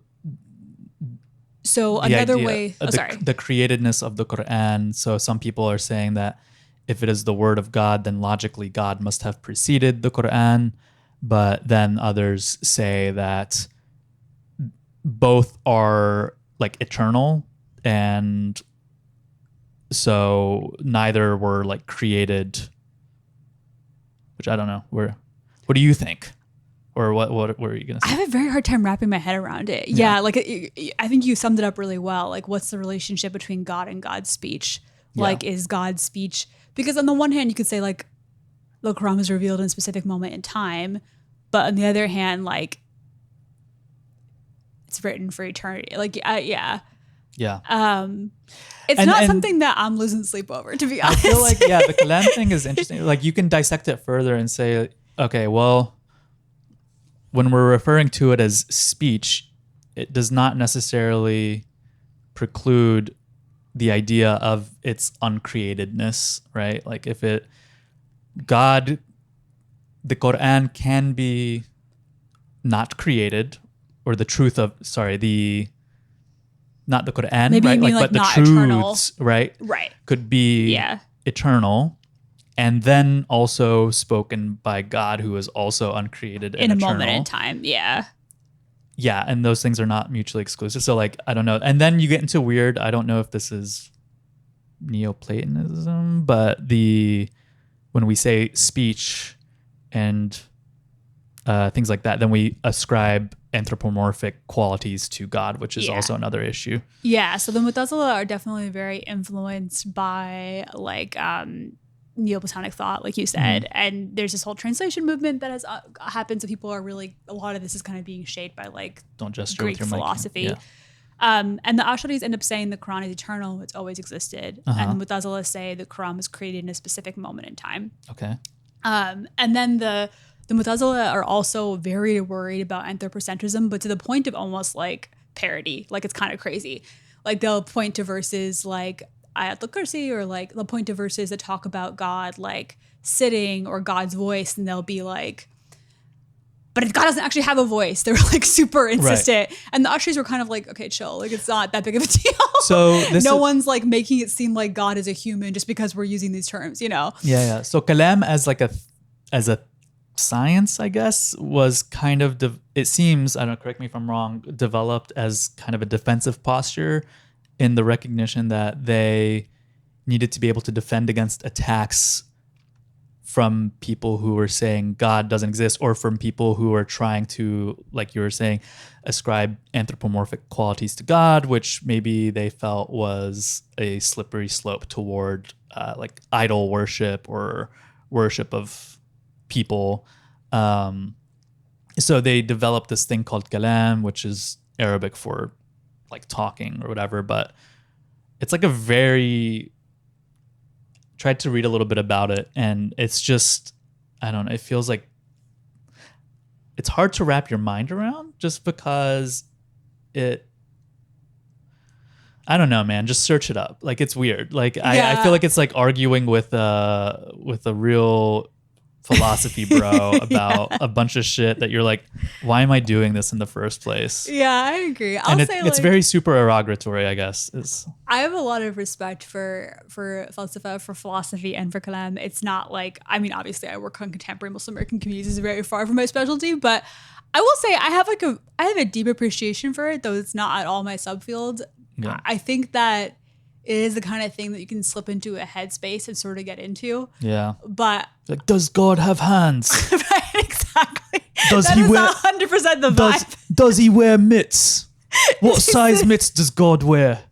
another way,
the createdness of the Quran. So some people are saying that if it is the word of God, then logically God must have preceded the Quran. But then others say that both are like eternal, and so neither were like created, which I don't know. What do you think? Or what were you going to say?
I have a very hard time wrapping my head around it. Yeah, like I think you summed it up really well. Like what's the relationship between God and God's speech? Like is God's speech, because on the one hand you could say like the Quran was revealed in a specific moment in time, but on the other hand like it's written for eternity. Like it's not something that I'm losing sleep over, to be honest.
I feel like the Kalam thing is interesting. Like you can dissect it further and say, okay, well, when we're referring to it as speech, it does not necessarily preclude the idea of its uncreatedness, right? Like the Quran can be not created, or the not the Quran,
Maybe you
right?
mean,
Like,
like,
but the
not
truths,
eternal.
right?
Right.
Could be
Yeah.
eternal, and then also spoken by God, who is also uncreated and
In a
eternal.
moment in time. Yeah.
Yeah, and those things are not mutually exclusive. So, like, I don't know. And then you get into weird, I don't know if this is Neoplatonism, but when we say speech and things like that, then we ascribe anthropomorphic qualities to God, which is also another issue.
Yeah, so the Mu'tazila are definitely very influenced by like Neoplatonic thought, like you said, and there's this whole translation movement that has happened. So people are really, a lot of this is kind of being shaped by like
Don't gesture
Greek
with your
philosophy.
mic. Yeah.
And the Ash'aris end up saying the Quran is eternal; it's always existed, and the Mu'tazila say the Quran was created in a specific moment in time.
Okay.
And then the Mu'tazila are also very worried about anthropocentrism, but to the point of almost like parody. Like, it's kind of crazy. Like, they'll point to verses like Ayat al-Kursi, or like they'll point to verses that talk about God like sitting or God's voice, and they'll be like, but God doesn't actually have a voice. They were like super insistent. Right. And the Ash'aris were kind of like, okay, chill. Like, it's not that big of a deal.
So
no one's like making it seem like God is a human just because we're using these terms, you know?
Yeah. So Kalam as a science, I guess, was kind of, it seems, I don't know, correct me if I'm wrong, developed as kind of a defensive posture in the recognition that they needed to be able to defend against attacks from people who were saying God doesn't exist, or from people who are trying to, like you were saying, ascribe anthropomorphic qualities to God, which maybe they felt was a slippery slope toward like idol worship or worship of people. So they developed this thing called Kalam, which is Arabic for like talking or whatever, but it's like tried to read a little bit about it, and it's just, I don't know, it feels like it's hard to wrap your mind around, just because I don't know, man, just search it up. Like, it's weird. Like, I feel like it's like arguing with a real philosophy bro about a bunch of shit that you're like, why am I doing this in the first place?
Yeah, I agree.
It's very super erogatory, I guess.
I have a lot of respect for falsafa, for philosophy, and for kalam. It's not like, I mean, obviously I work on contemporary Muslim American communities, is very far from my specialty, but I will say I have a deep appreciation for it, though it's not at all my subfield. Yeah. I think that it is the kind of thing that you can slip into a headspace and sort of get into.
Yeah.
But
like, does God have hands?
Right, exactly.
Does
that
he
is
wear
100% the vibe?
Does he wear mitts? What size mitts does God wear?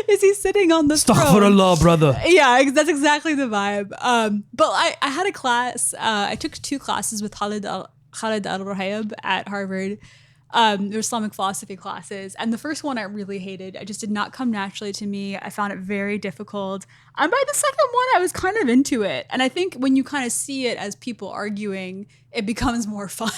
Is he sitting on the throne?
Astaghfirullah, brother.
Yeah, that's exactly the vibe. But I had a class. I took 2 classes with Khalid al-Rahayab at Harvard. They're Islamic philosophy classes. And the first one I really hated. It just did not come naturally to me. I found it very difficult. And by the second one, I was kind of into it. And I think when you kind of see it as people arguing, it becomes more fun.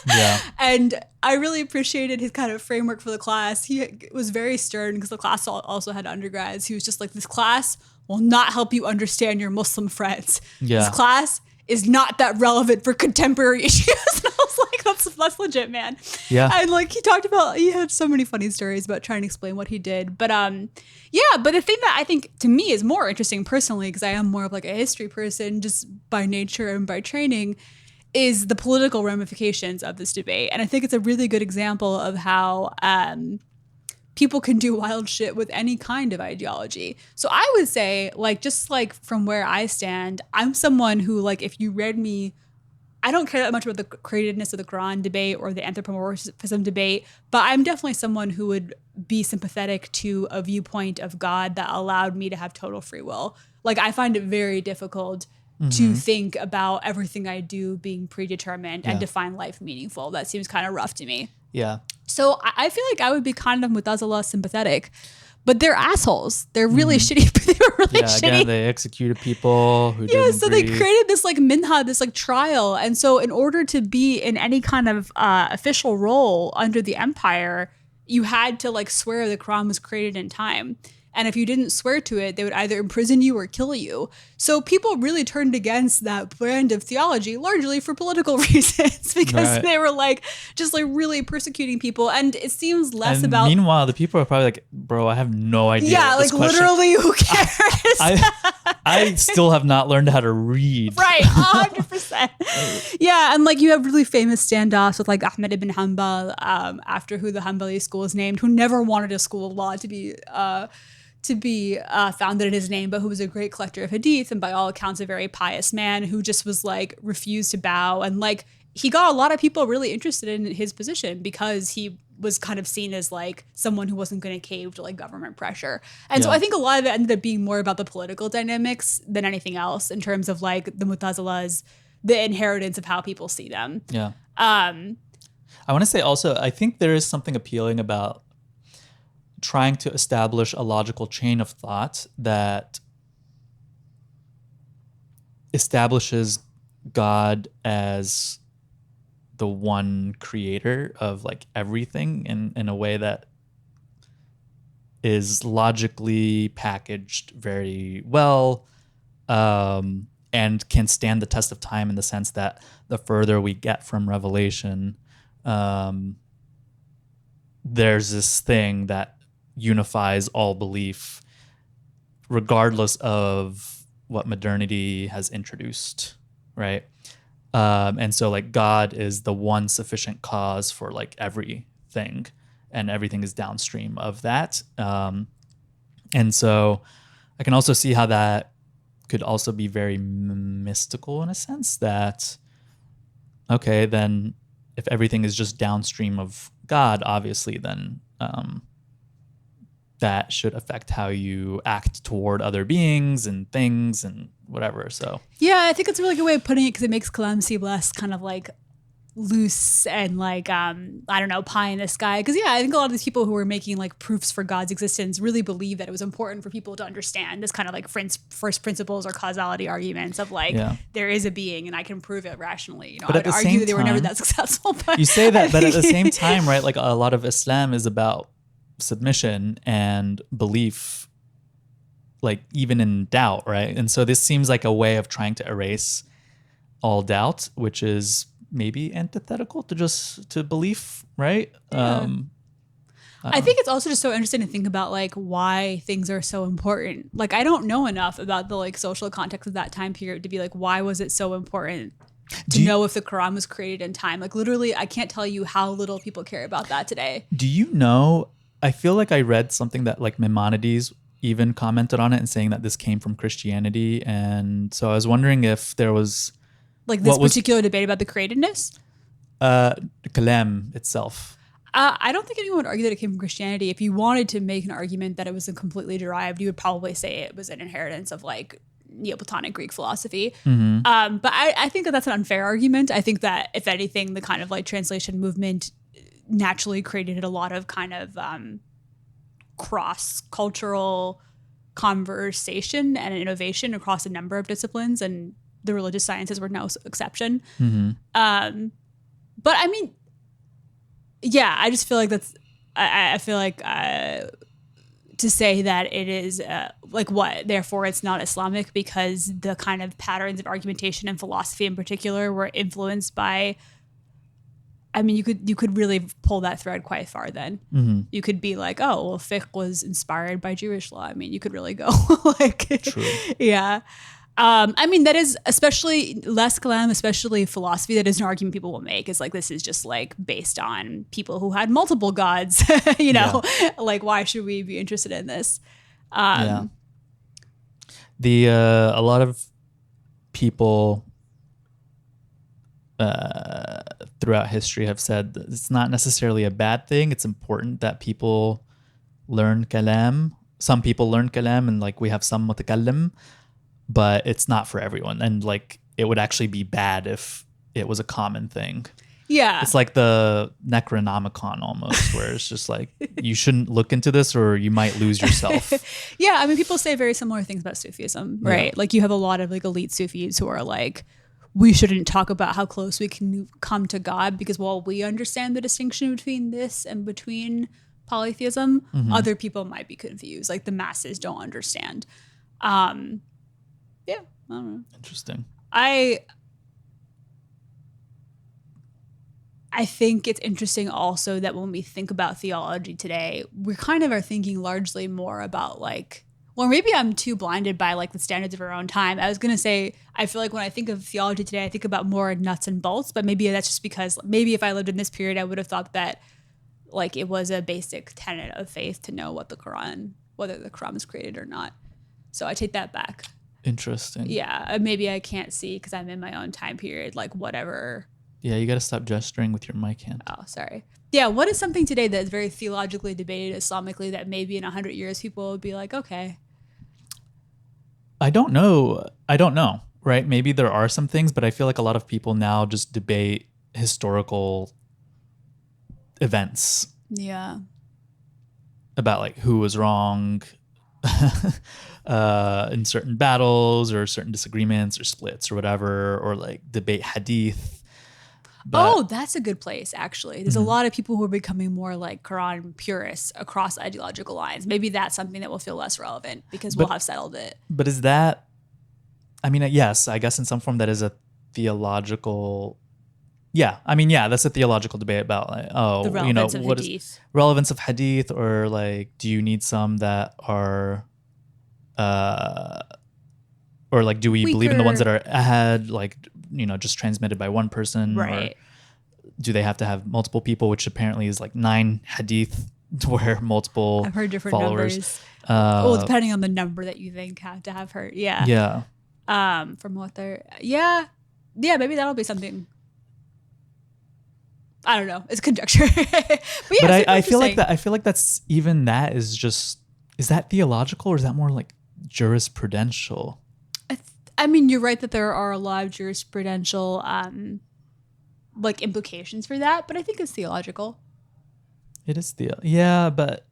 Yeah.
And I really appreciated his kind of framework for the class. He was very stern because the class also had undergrads. He was just like, this class will not help you understand your Muslim friends.
Yeah.
This class is not that relevant for contemporary issues. And I was like, that's legit, man.
Yeah.
And like, he had so many funny stories about trying to explain what he did. But but the thing that I think to me is more interesting personally, because I am more of like a history person just by nature and by training, is the political ramifications of this debate. And I think it's a really good example of how people can do wild shit with any kind of ideology. So I would say, like, just like from where I stand, I'm someone who, like, if you read me, I don't care that much about the createdness of the Quran debate or the anthropomorphism debate, but I'm definitely someone who would be sympathetic to a viewpoint of God that allowed me to have total free will. Like, I find it very difficult to think about everything I do being predetermined and define life meaningful. That seems kind of rough to me.
Yeah.
So I feel like I would be kind of Mu'tazila sympathetic, but they're assholes. They're really shitty. They were really shitty.
Again, they executed people who didn't
so
agree.
They created this like minha, this like trial. And so in order to be in any kind of official role under the empire, you had to like swear the Quran was created in time. And if you didn't swear to it, they would either imprison you or kill you. So people really turned against that brand of theology largely for political reasons because they were like just like really persecuting people. And it seems less about.
Meanwhile, the people are probably like, bro, I have no idea.
Yeah, like literally, who cares?
I still have not learned how to read.
Right, 100%. Yeah, and like you have really famous standoffs with like Ahmed ibn Hanbal, after who the Hanbali school is named, who never wanted a school of law to be founded in his name, but who was a great collector of hadith and by all accounts a very pious man who just was like refused to bow, and like he got a lot of people really interested in his position because he was kind of seen as like someone who wasn't going to cave to like government pressure. And so I think a lot of it ended up being more about the political dynamics than anything else in terms of like the Mutazilas, the inheritance of how people see them.
Yeah. I want to say also, I think there is something appealing about trying to establish a logical chain of thought that establishes God as the one creator of like everything in a way that is logically packaged very well, and can stand the test of time in the sense that the further we get from Revelation, there's this thing that unifies all belief regardless of what modernity has introduced, right? And so like God is the one sufficient cause for like everything, and everything is downstream of that. And so I can also see how that could also be very mystical in a sense that, okay, then if everything is just downstream of God, obviously then that should affect how you act toward other beings and things and whatever. So
yeah, I think it's a really good way of putting it because it makes Kalam seem less kind of like loose and like I don't know, pie in the sky. Because I think a lot of these people who were making like proofs for God's existence really believe that it was important for people to understand this kind of like first principles or causality arguments of like there is a being and I can prove it rationally. You know,
but
I would argue that they were never that successful. But
you say that, but at the same time, right? Like a lot of Islam is about submission and belief, like even in doubt, right? And so this seems like a way of trying to erase all doubt, which is maybe antithetical to belief, right?
I think it's also just so interesting to think about like why things are so important. Like I don't know enough about the like social context of that time period to be like, why was it so important to know if the Quran was created in time? Like literally, I can't tell you how little people care about that today.
Do you know, I feel like I read something that like Maimonides even commented on it and saying that this came from Christianity. And so I was wondering if there was
like this particular debate about the createdness?
Kalam itself.
I don't think anyone would argue that it came from Christianity. If you wanted to make an argument that it was completely derived, you would probably say it was an inheritance of like Neoplatonic Greek philosophy. Mm-hmm. But I think that that's an unfair argument. I think that if anything, the kind of like translation movement naturally created a lot of kind of cross-cultural conversation and innovation across a number of disciplines, and the religious sciences were no exception. Mm-hmm. But I mean, yeah, I just feel like that's, I feel like to say that it is like what, therefore it's not Islamic because the kind of patterns of argumentation and philosophy in particular were influenced by, I mean, you could really pull that thread quite far then. Mm-hmm. You could be like, oh, well, fiqh was inspired by Jewish law. I mean, you could really go like, true. Yeah. I mean, that is especially less Kalam, especially philosophy. That is an argument people will make is like, this is just like based on people who had multiple gods, you know, like, why should we be interested in this? A
lot of people throughout history have said that it's not necessarily a bad thing. It's important that people learn Kalam. Some people learn Kalam and like we have some mutakallim, but it's not for everyone. And like, it would actually be bad if it was a common thing.
Yeah.
It's like the Necronomicon almost, where it's just like, you shouldn't look into this or you might lose yourself.
Yeah. I mean, people say very similar things about Sufism, right? Yeah. Like you have a lot of like elite Sufis who are like, we shouldn't talk about how close we can come to God because, well, we understand the distinction between this and between polytheism, other people might be confused. Like the masses don't understand. Yeah, I don't know.
Interesting.
I think it's interesting also that when we think about theology today, we kind of are thinking largely more about like, well, maybe I'm too blinded by like the standards of our own time. I was going to say, I feel like when I think of theology today, I think about more nuts and bolts, but maybe that's just because maybe if I lived in this period, I would have thought that like it was a basic tenet of faith to know whether the Quran was created or not. So I take that back.
Interesting.
Yeah, maybe I can't see because I'm in my own time period, like whatever.
Yeah, you got to stop gesturing with your mic hand.
Oh, sorry. Yeah, what is something today that's very theologically debated Islamically that maybe in 100 years people would be like, okay.
I don't know, right? Maybe there are some things, but I feel like a lot of people now just debate historical events.
Yeah.
About like who was wrong in certain battles or certain disagreements or splits or whatever, or like debate hadith.
But, that's a good place, actually. There's a lot of people who are becoming more like Quran purists across ideological lines. Maybe that's something that will feel less relevant because we'll have settled it.
But is that, I mean, yes, I guess in some form that is a theological, that's a theological debate about like,
the relevance of hadith.
Is relevance of hadith, or like, do you need some that are, or like, do we believe in the ones that are ahead, like, just transmitted by one person,
right?
Or do they have to have multiple people, which apparently is like 9 hadith where multiple
I've heard different
followers.
Numbers. Depending on the number that you think have to have heard. Yeah.
Yeah.
From what they're, yeah, maybe that'll be something. I don't know. It's conjecture. But
I feel like that's even that is just, is that theological or is that more like jurisprudential?
I mean, you're right that there are a lot of jurisprudential like implications for that, but I think it's theological.
It is yeah, but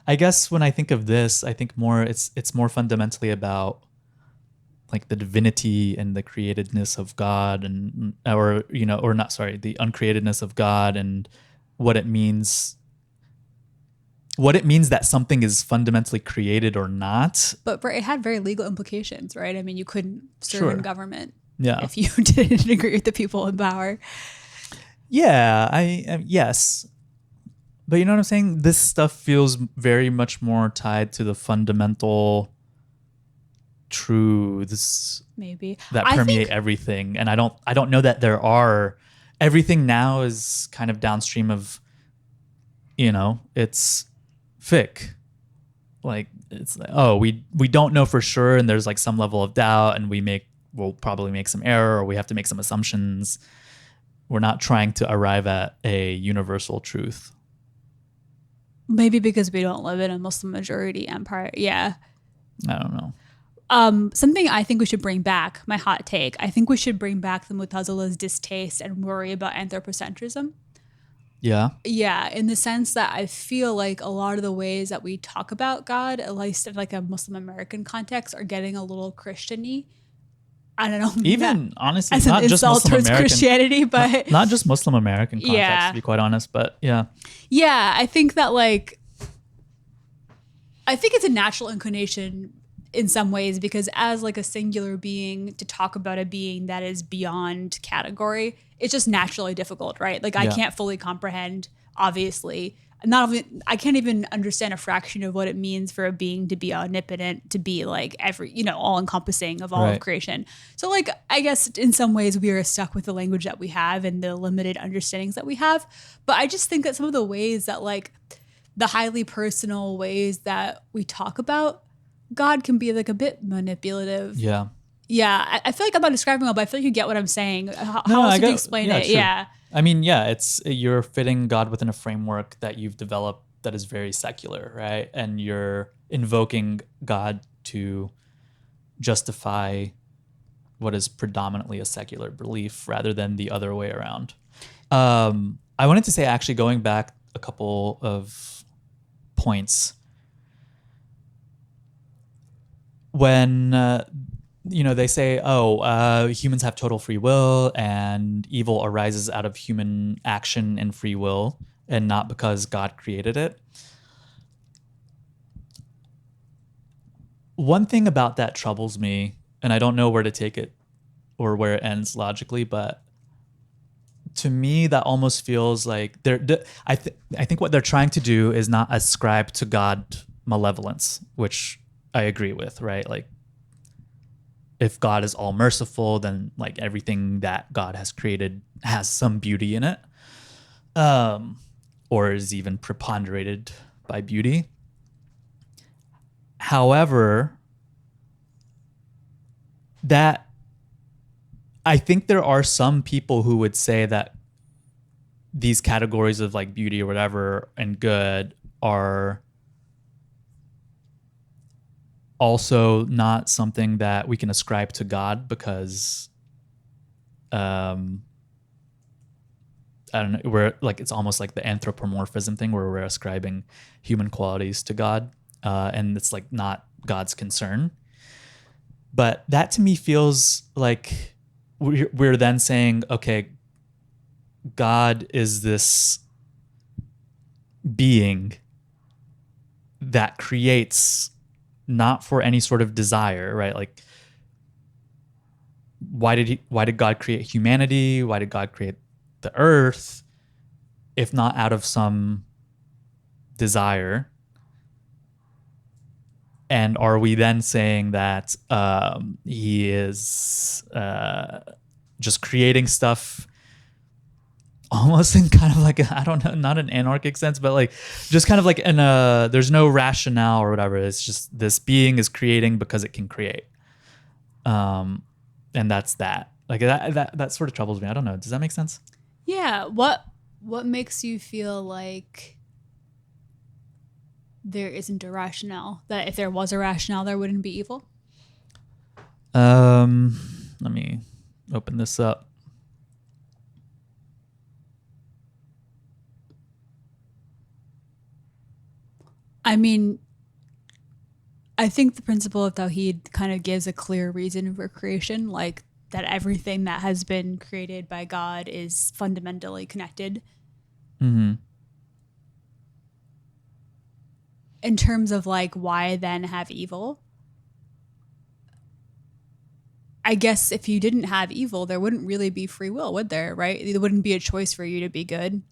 I guess when I think of this, I think more it's more fundamentally about like the divinity and the createdness of God, and the uncreatedness of God, and what it means that something is fundamentally created or not.
But it had very legal implications, right? I mean, you couldn't serve in government if you didn't agree with the people in power.
Yeah, yes. But you know what I'm saying? This stuff feels very much more tied to the fundamental truths
maybe
that permeate everything. And I don't know that there are. Everything now is kind of downstream of, it's fiqh. Like it's like, oh, we don't know for sure, and there's like some level of doubt, and we'll probably make some error, or we have to make some assumptions. We're not trying to arrive at a universal truth.
Maybe because we don't live in a Muslim majority empire. Yeah.
I don't know.
Something I think we should bring back, my hot take, I think we should bring back the Mu'tazila's distaste and worry about anthropocentrism.
Yeah.
Yeah, in the sense that I feel like a lot of the ways that we talk about God, at least in like a Muslim American context, are getting a little Christian-y. I don't know.
Even honestly, not just Muslim American
Christianity, but
not just Muslim American context, to be quite honest. But yeah.
Yeah, I think that I think it's a natural inclination in some ways, because as like a singular being, to talk about a being that is beyond category, it's just naturally difficult, right? Like I can't fully comprehend, obviously. I can't even understand a fraction of what it means for a being to be omnipotent, to be like all encompassing of all of creation. So like, I guess in some ways we are stuck with the language that we have and the limited understandings that we have. But I just think that some of the ways that like the highly personal ways that we talk about God can be like a bit manipulative.
Yeah.
Yeah. I feel like I'm not describing well, but I feel like you get what I'm saying. How else would you explain it?
True.
Yeah.
I mean, yeah, you're fitting God within a framework that you've developed that is very secular, right? And you're invoking God to justify what is predominantly a secular belief rather than the other way around. I wanted to say, actually, going back a couple of points, when they say, humans have total free will and evil arises out of human action and free will and not because God created it. one thing about that troubles me, and I don't know where to take it or where it ends logically, but to me that almost feels like I think what they're trying to do is not ascribe to God malevolence, which I agree with, right? Like if God is all merciful, then like everything that God has created has some beauty in it, or is even preponderated by beauty. However, that I think there are some people who would say that these categories of like beauty or whatever and good are also not something that we can ascribe to God because I don't know, we're like, it's almost like the anthropomorphism thing where we're ascribing human qualities to God, and it's like not God's concern. But that to me feels like we're then saying, okay, God is this being that creates not for any sort of desire, right? Like, why did God create humanity? Why did God create the earth if not out of some desire? And are we then saying that he is just creating stuff almost in kind of like I don't know, not an anarchic sense, but like just kind of like in a there's no rationale or whatever. It's just this being is creating because it can create, and that's that. Like that sort of troubles me. I don't know. Does that make sense?
Yeah. What makes you feel like there isn't a rationale? That if there was a rationale, there wouldn't be evil?
Let me open this up.
I mean, I think the principle of Tawheed kind of gives a clear reason for creation, like that everything that has been created by God is fundamentally connected.
Mm-hmm.
In terms of like, why then have evil? I guess if you didn't have evil, there wouldn't really be free will, would there? Right? There wouldn't be a choice for you to be good.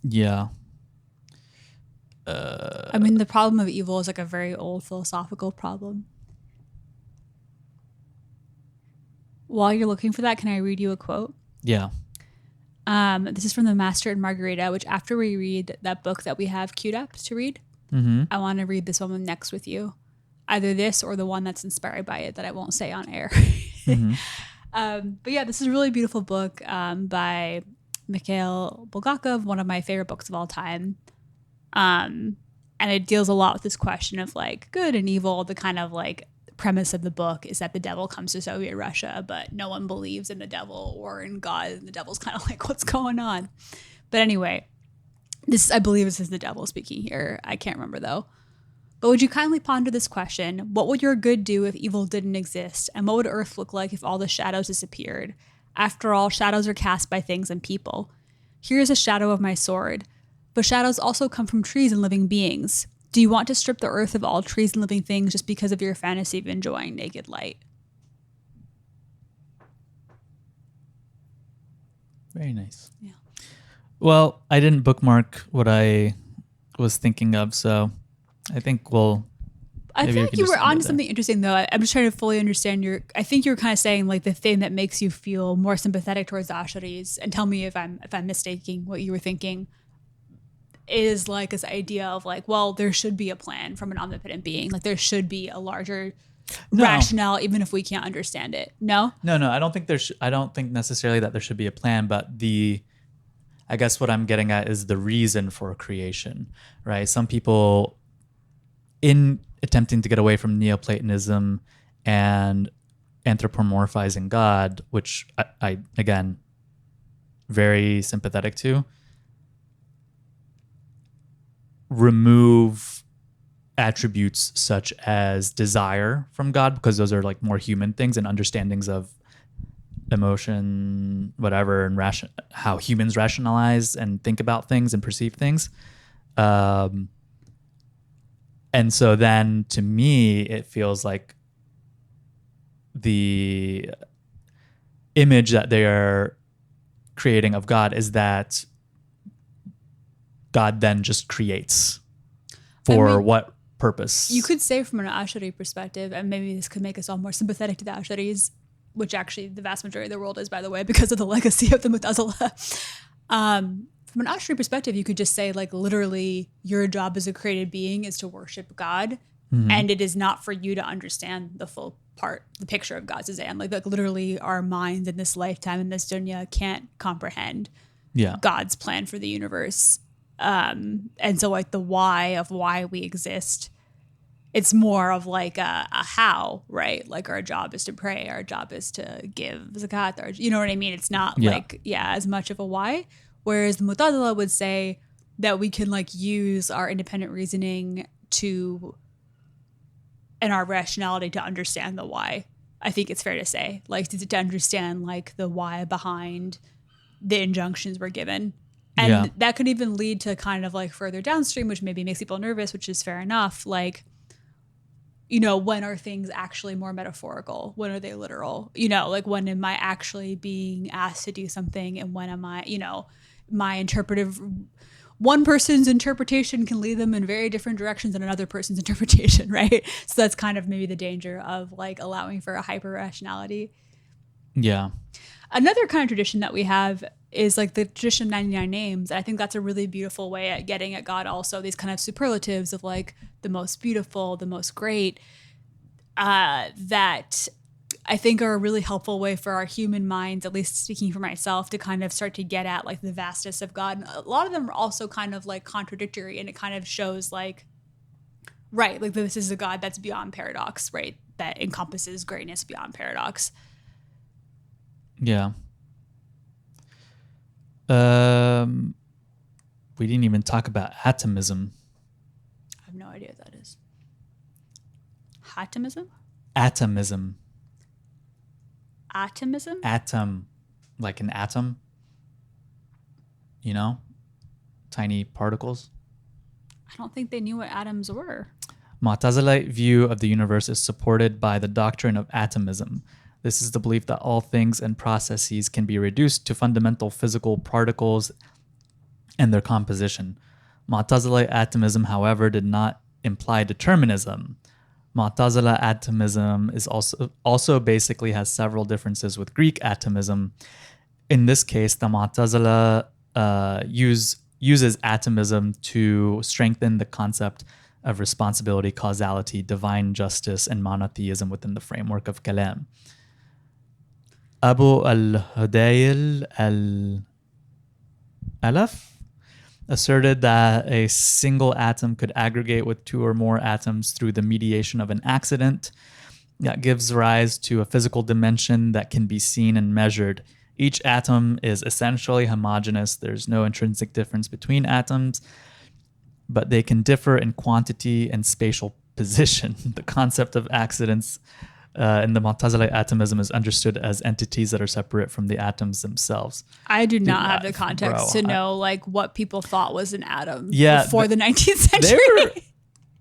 Yeah.
I mean, the problem of evil is like a very old philosophical problem. While you're looking for that, can I read you a quote?
Yeah.
This is from The Master and Margarita, which after we read that book that we have queued up to read, I want to read this one next with you. Either this or the one that's inspired by it that I won't say on air. But yeah, this is a really beautiful book by Mikhail Bulgakov, one of my favorite books of all time. And it deals a lot with this question of like good and evil. The kind of like premise of the book is that the devil comes to Soviet Russia, but no one believes in the devil or in God. And the devil's kind of like, what's going on? But anyway, I believe this is the devil speaking here. I can't remember though. But would you kindly ponder this question? What would your good do if evil didn't exist? And what would Earth look like if all the shadows disappeared? After all, shadows are cast by things and people. Here is a shadow of my sword. But shadows also come from trees and living beings. Do you want to strip the earth of all trees and living things just because of your fantasy of enjoying naked light?
Very nice.
Yeah.
Well, I didn't bookmark what I was thinking of, so I think
I feel like you were onto something interesting, though. I'm just trying to fully understand I think you're kind of saying like the thing that makes you feel more sympathetic towards the Asharis, and tell me if I'm mistaking what you were thinking, is like this idea of like, well, there should be a plan from an omnipotent being. Like there should be a larger rationale, even if we can't understand it. No?
No. I don't think I don't think necessarily that there should be a plan, but I guess what I'm getting at is the reason for creation, right? Some people, in attempting to get away from Neoplatonism and anthropomorphizing God, which I again, very sympathetic to, remove attributes such as desire from God, because those are like more human things and understandings of emotion, whatever, and how humans rationalize and think about things and perceive things. And And so then to me, it feels like the image that they are creating of God is that God then just creates for what purpose?
You could say from an Ashari perspective, and maybe this could make us all more sympathetic to the Asharis, which actually the vast majority of the world is, by the way, because of the legacy of the Mu'tazila. From an Ashari perspective, you could just say, like, literally, your job as a created being is to worship God, and it is not for you to understand the full the picture of God's Zan. Like literally, our minds in this lifetime, in this dunya, can't comprehend God's plan for the universe. And so, like, the why of why we exist, it's more of like a how, right? Like, our job is to pray, our job is to give zakat, you know what I mean? It's not as much of a why. Whereas the Mu'tazila would say that we can, like, use our independent reasoning and our rationality to understand the why. I think it's fair to say, like, to understand, like, the why behind the injunctions we're given. And that could even lead to kind of, like, further downstream, which maybe makes people nervous, which is fair enough. Like, you know, when are things actually more metaphorical? When are they literal? You know, like, when am I actually being asked to do something? And when am I, you know, my interpretive, one person's interpretation can lead them in very different directions than another person's interpretation, right? So that's kind of maybe the danger of, like, allowing for a hyper rationality.
Yeah.
Another kind of tradition that we have is, like, the tradition of 99 names. I think that's a really beautiful way at getting at God also. These kind of superlatives of, like, the most beautiful, the most great, that I think are a really helpful way for our human minds, at least speaking for myself, to kind of start to get at, like, the vastness of God. And a lot of them are also kind of, like, contradictory, and it kind of shows, like, right, like, this is a God that's beyond paradox, right? That encompasses greatness beyond paradox.
Yeah. We didn't even talk about atomism.
I have no idea what that is. Atomism?
Atomism.
Atomism?
Atom. Like an atom. You know? Tiny particles.
I don't think they knew what atoms were.
Mu'tazilite view of the universe is supported by the doctrine of atomism. This is the belief that all things and processes can be reduced to fundamental physical particles and their composition. Mu'tazilite atomism, however, did not imply determinism. Mu'tazila atomism is also basically has several differences with Greek atomism. In this case, the Mu'tazila uses atomism to strengthen the concept of responsibility, causality, divine justice, and monotheism within the framework of Kalam. Abu al-Hudayl al-Alaf asserted that a single atom could aggregate with two or more atoms through the mediation of an accident that gives rise to a physical dimension that can be seen and measured. Each atom is essentially homogeneous. There's no intrinsic difference between atoms, but they can differ in quantity and spatial position. The concept of accidents in the Mu'tazilite atomism is understood as entities that are separate from the atoms themselves.
I do not have the context to know, like, what people thought was an atom before the 19th century.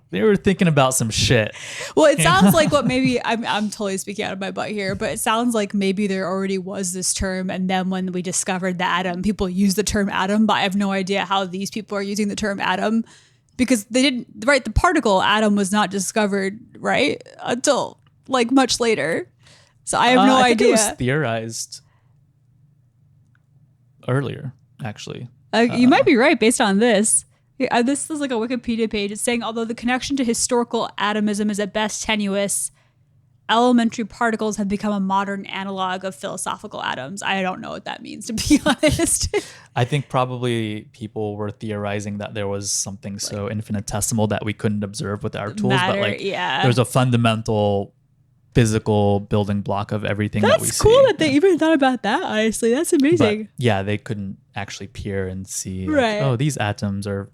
They were thinking about some shit.
Well, it sounds like what maybe I'm totally speaking out of my butt here, but it sounds like maybe there already was this term, and then when we discovered the atom, people used the term atom, but I have no idea how these people are using the term atom, because they didn't, right? The particle atom was not discovered, right, until, like, much later. So I have no idea.
I think it was theorized earlier, actually.
You might be right based on this. This is like a Wikipedia page. It's saying, although the connection to historical atomism is at best tenuous, elementary particles have become a modern analog of philosophical atoms. I don't know what that means, to be honest.
I think probably people were theorizing that there was something so infinitesimal that we couldn't observe with our tools, but like there's a fundamental physical building block of everything that we see.
That's cool that they even thought about that, honestly. That's amazing.
But yeah, they couldn't actually peer and see, like, oh, these atoms are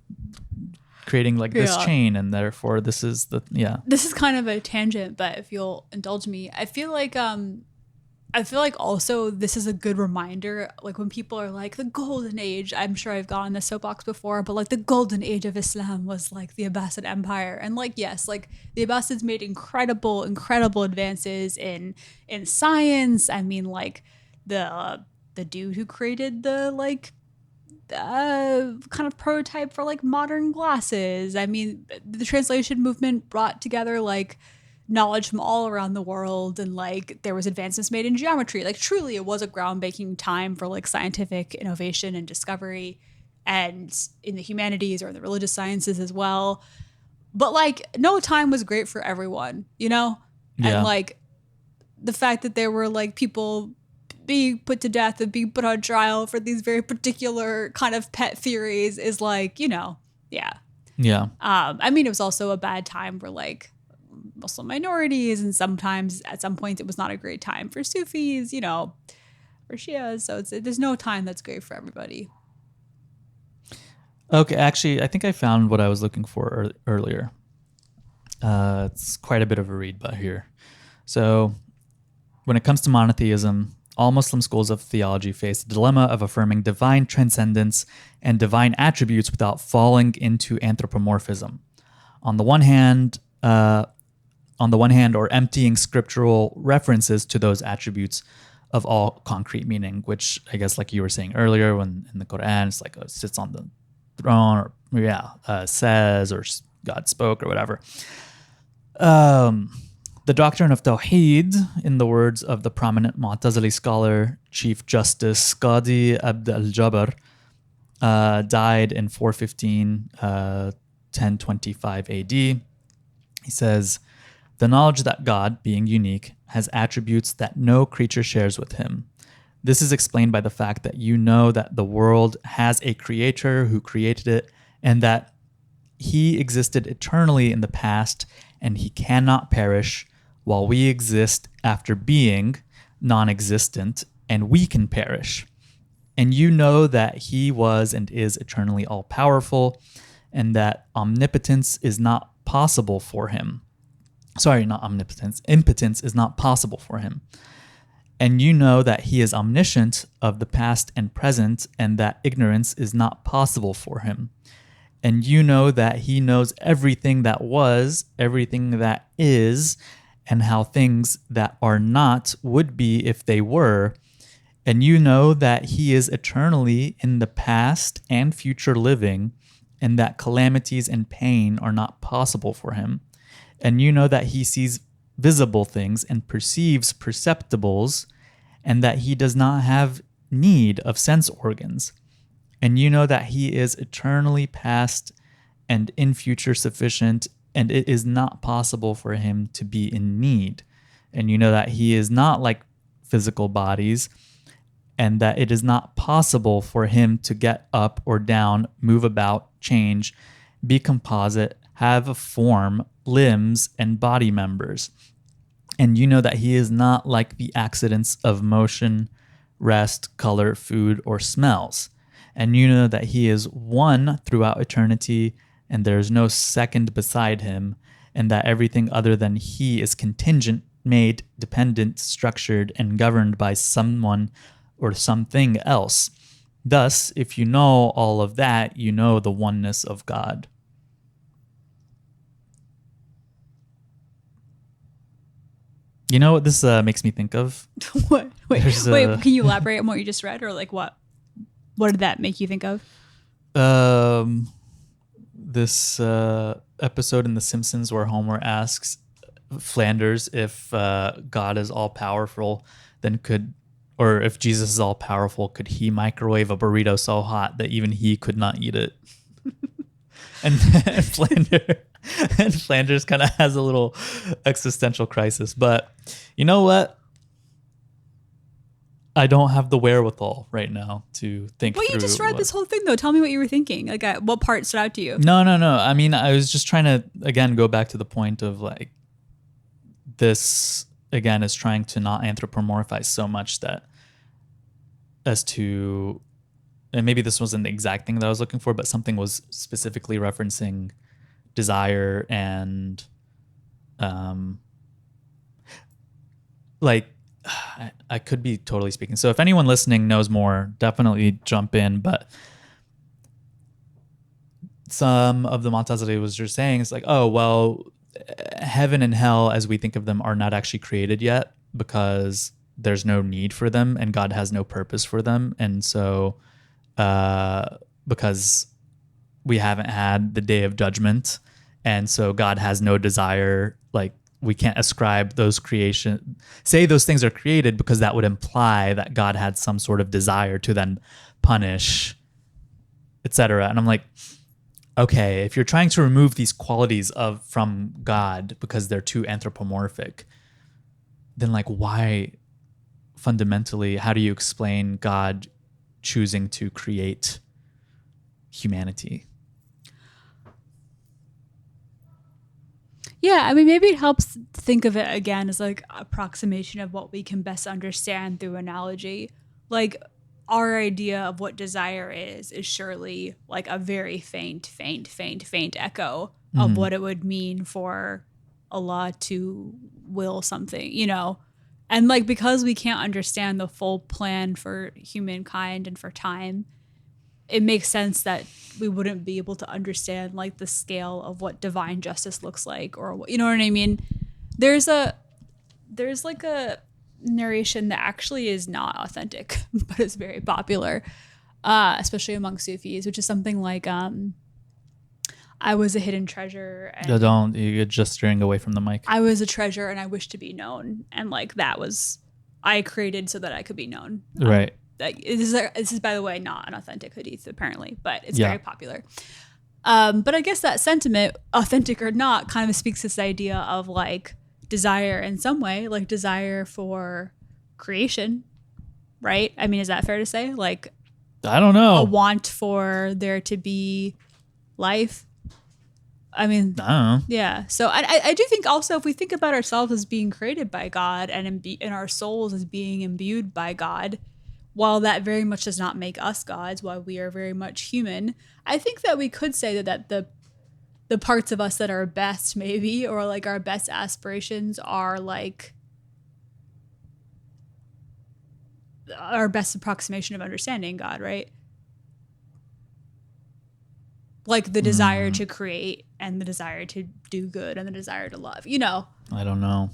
creating like this chain, and therefore this is the, This is kind of a tangent, but if you'll indulge me, I feel like
I feel like also this is a good reminder, like when people are like the golden age, I'm sure I've gone on the soapbox before, but like the golden age of Islam was like the Abbasid Empire. And like, yes, like the Abbasids made incredible advances in science. I mean, like the dude who created the like kind of prototype for like modern glasses. I mean, the translation movement brought together like knowledge from all around the world, and like there was advancements made in geometry. Like truly it was a groundbreaking time for like scientific innovation and discovery, and in the humanities or the religious sciences as well. But like no time was great for everyone, you know? And
Yeah.
like the fact that there were like people being put to death and being put on trial for these very particular kind of pet theories is like, you know, yeah.
Yeah.
I mean, it was also a bad time for like Muslim minorities, and sometimes at some point it was not a great time for Sufis, you know, or Shias. So there's no time that's great for everybody.
Okay, actually, I think I found what I was looking for earlier. It's quite a bit of a read, but here. So, when it comes to monotheism, all Muslim schools of theology face the dilemma of affirming divine transcendence and divine attributes without falling into anthropomorphism. On the one hand, or emptying scriptural references to those attributes of all concrete meaning, which I guess, like you were saying earlier, when in the Quran, it's like it sits on the throne, or says, or God spoke, or whatever. The doctrine of Tawheed, in the words of the prominent Mu'tazili scholar Chief Justice Qadi Abd al-Jabbar, died in 415, 1025 AD. He says, the knowledge that God, being unique, has attributes that no creature shares with him. This is explained by the fact that you know that the world has a creator who created it, and that he existed eternally in the past, and he cannot perish, while we exist after being non-existent, and we can perish. And you know that he was and is eternally all-powerful, and that omnipotence is not possible for him. Sorry, not omnipotence. Impotence is not possible for him. And you know that he is omniscient of the past and present, and that ignorance is not possible for him. And you know that he knows everything that was, everything that is, and how things that are not would be if they were. And you know that he is eternally in the past and future living, and that calamities and pain are not possible for him. And you know that he sees visible things and perceives perceptibles, and that he does not have need of sense organs. And you know that he is eternally past and in future sufficient, and it is not possible for him to be in need. And you know that he is not like physical bodies, and that it is not possible for him to get up or down, move about, change, be composite, have a form, limbs, and body members. And you know that he is not like the accidents of motion, rest, color, food, or smells. And you know that he is one throughout eternity, and there is no second beside him, and that everything other than he is contingent, made, dependent, structured, and governed by someone or something else. Thus, if you know all of that, you know the oneness of God. You know what this makes me think of?
What? Wait, can you elaborate on what you just read, or like what? What did that make you think of?
This episode in The Simpsons where Homer asks Flanders if God is all powerful, or if Jesus is all powerful, could he microwave a burrito so hot that even he could not eat it? and Flanders kind of has a little existential crisis. But you know what? I don't have the wherewithal right now to think through.
Well, you just read this whole thing, though. Tell me what you were thinking. Like, what part stood out to you?
No. I mean, I was just trying to, again, go back to the point of like, this, again, is trying to not anthropomorphize so much that as to, and maybe this wasn't the exact thing that I was looking for, but something was specifically referencing desire and like I could be totally speaking. So if anyone listening knows more, definitely jump in. But some of the Mu'tazili was just saying, it's like, oh, well, heaven and hell as we think of them are not actually created yet because there's no need for them and God has no purpose for them. And so because we haven't had the day of judgment, and so God has no desire, like we can't ascribe those say those things are created because that would imply that God had some sort of desire to then punish, etc. And I'm like, okay, if you're trying to remove these qualities from God because they're too anthropomorphic, then like why fundamentally, how do you explain God choosing to create humanity?
Yeah, I mean, maybe it helps think of it again as like approximation of what we can best understand through analogy. Like our idea of what desire is surely like a very faint echo of what it would mean for Allah to will something, you know? And like, because we can't understand the full plan for humankind and for time, it makes sense that we wouldn't be able to understand like the scale of what divine justice looks like, or you know what I mean? There's like a narration that actually is not authentic, but it's very popular, especially among Sufis, which is something like, I was a hidden treasure. And
You're just steering away from the mic.
I was a treasure and I wished to be known. And like, that was, I created so that I could be known.
Right.
This is, by the way, not an authentic hadith, apparently, but it's very popular. But I guess that sentiment, authentic or not, kind of speaks to this idea of like desire in some way, like desire for creation, right? I mean, is that fair to say? Like,
I don't know.
A want for there to be life. I mean,
I don't know.
Yeah. So I do think also, if we think about ourselves as being created by God and in our souls as being imbued by God, while that very much does not make us gods, while we are very much human, I think that we could say that the parts of us that are best, maybe, or like our best aspirations are like our best approximation of understanding God, right? Like the desire to create and the desire to do good and the desire to love, you know?
I don't know.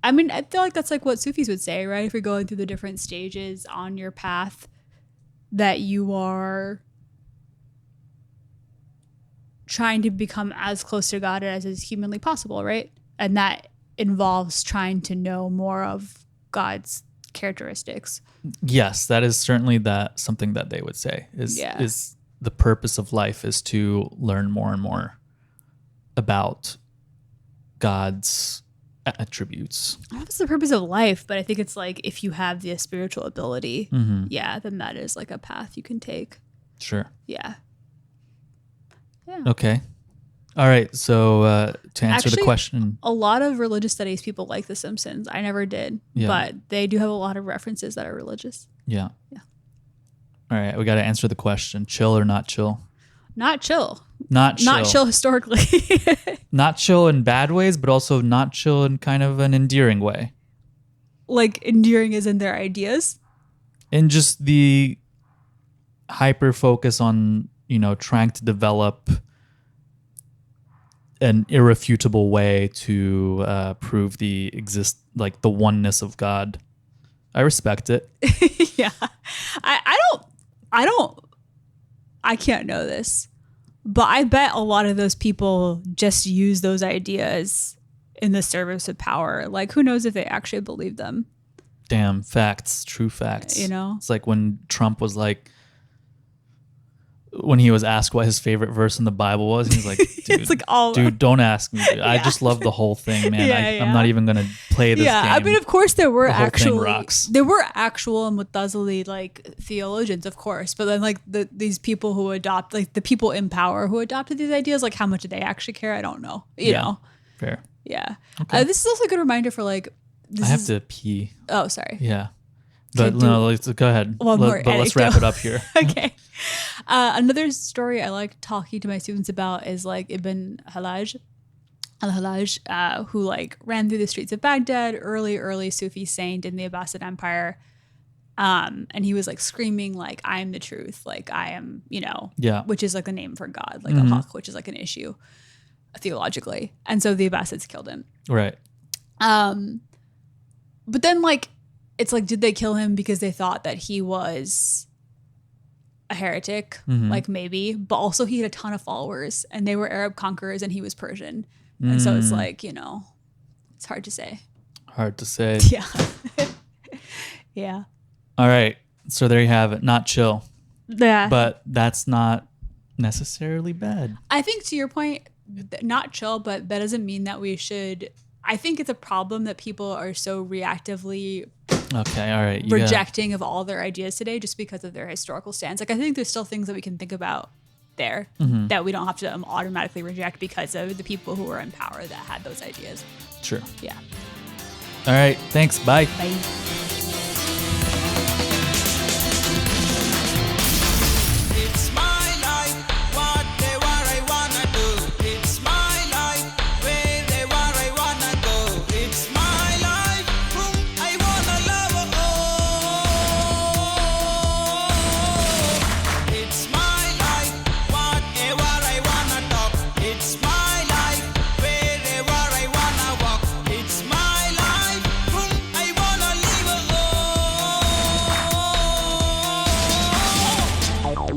I mean, I feel like that's like what Sufis would say, right? If you're going through the different stages on your path, that you are trying to become as close to God as is humanly possible, right? And that involves trying to know more of God's characteristics.
Yes, that is certainly something that they would say is the purpose of life is to learn more and more about God's attributes.
I don't know if it's the purpose of life, but I think it's like if you have the spiritual ability, then that is like a path you can take.
Sure.
Yeah.
Okay. All right. So to answer the question,
a lot of religious studies people like The Simpsons. I never did, but they do have a lot of references that are religious.
Yeah. All right. We got to answer the question: chill or not chill?
Not chill.
Not chill.
Not chill historically.
Not chill in bad ways, but also not chill in kind of an endearing way.
Like endearing as in their ideas?
And just the hyper focus on, trying to develop an irrefutable way to prove the oneness of God. I respect it.
Yeah. I can't know this, but I bet a lot of those people just use those ideas in the service of power. Like, who knows if they actually believe them?
Damn, facts, true facts. It's like when Trump was like, when he was asked what his favorite verse in the Bible was, he was like, dude,
it's like
dude, don't ask me. Dude. I just love the whole thing, man. I'm not even going to play this game.
I mean, of course there were actual Mu'tazili like theologians, of course, but then like these people who adopt, like the people in power who adopted these ideas, like how much do they actually care? I don't know. You know?
Fair.
Yeah.
Okay.
This is also a good reminder for like,
I have to pee.
Oh, sorry.
Yeah. But no, go ahead.
But
let's wrap it up here.
Okay. Another story I like talking to my students about is like Ibn Halaj. al-Hallaj, who like ran through the streets of Baghdad, early Sufi saint in the Abbasid Empire. And he was like screaming like, I am the truth. Like I am, which is like a name for God, like al-Haq, which is like an issue theologically. And so the Abbasids killed him.
Right.
But then like, it's like, did they kill him because they thought that he was a heretic? Like maybe, but also he had a ton of followers and they were Arab conquerors and he was Persian. And so it's like, it's hard to say.
Hard to say.
Yeah. Yeah.
All right. So there you have it. Not chill.
Yeah.
But that's not necessarily bad.
I think to your point, not chill, but that doesn't mean that we should. I think it's a problem that people are so reactively rejecting of all their ideas today just because of their historical stance. Like I think there's still things that we can think about there that we don't have to automatically reject because of the people who were in power that had those ideas.
True.
Yeah.
All right. Thanks. Bye.
Bye.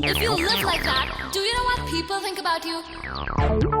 If you live like that, do you know what people think about you?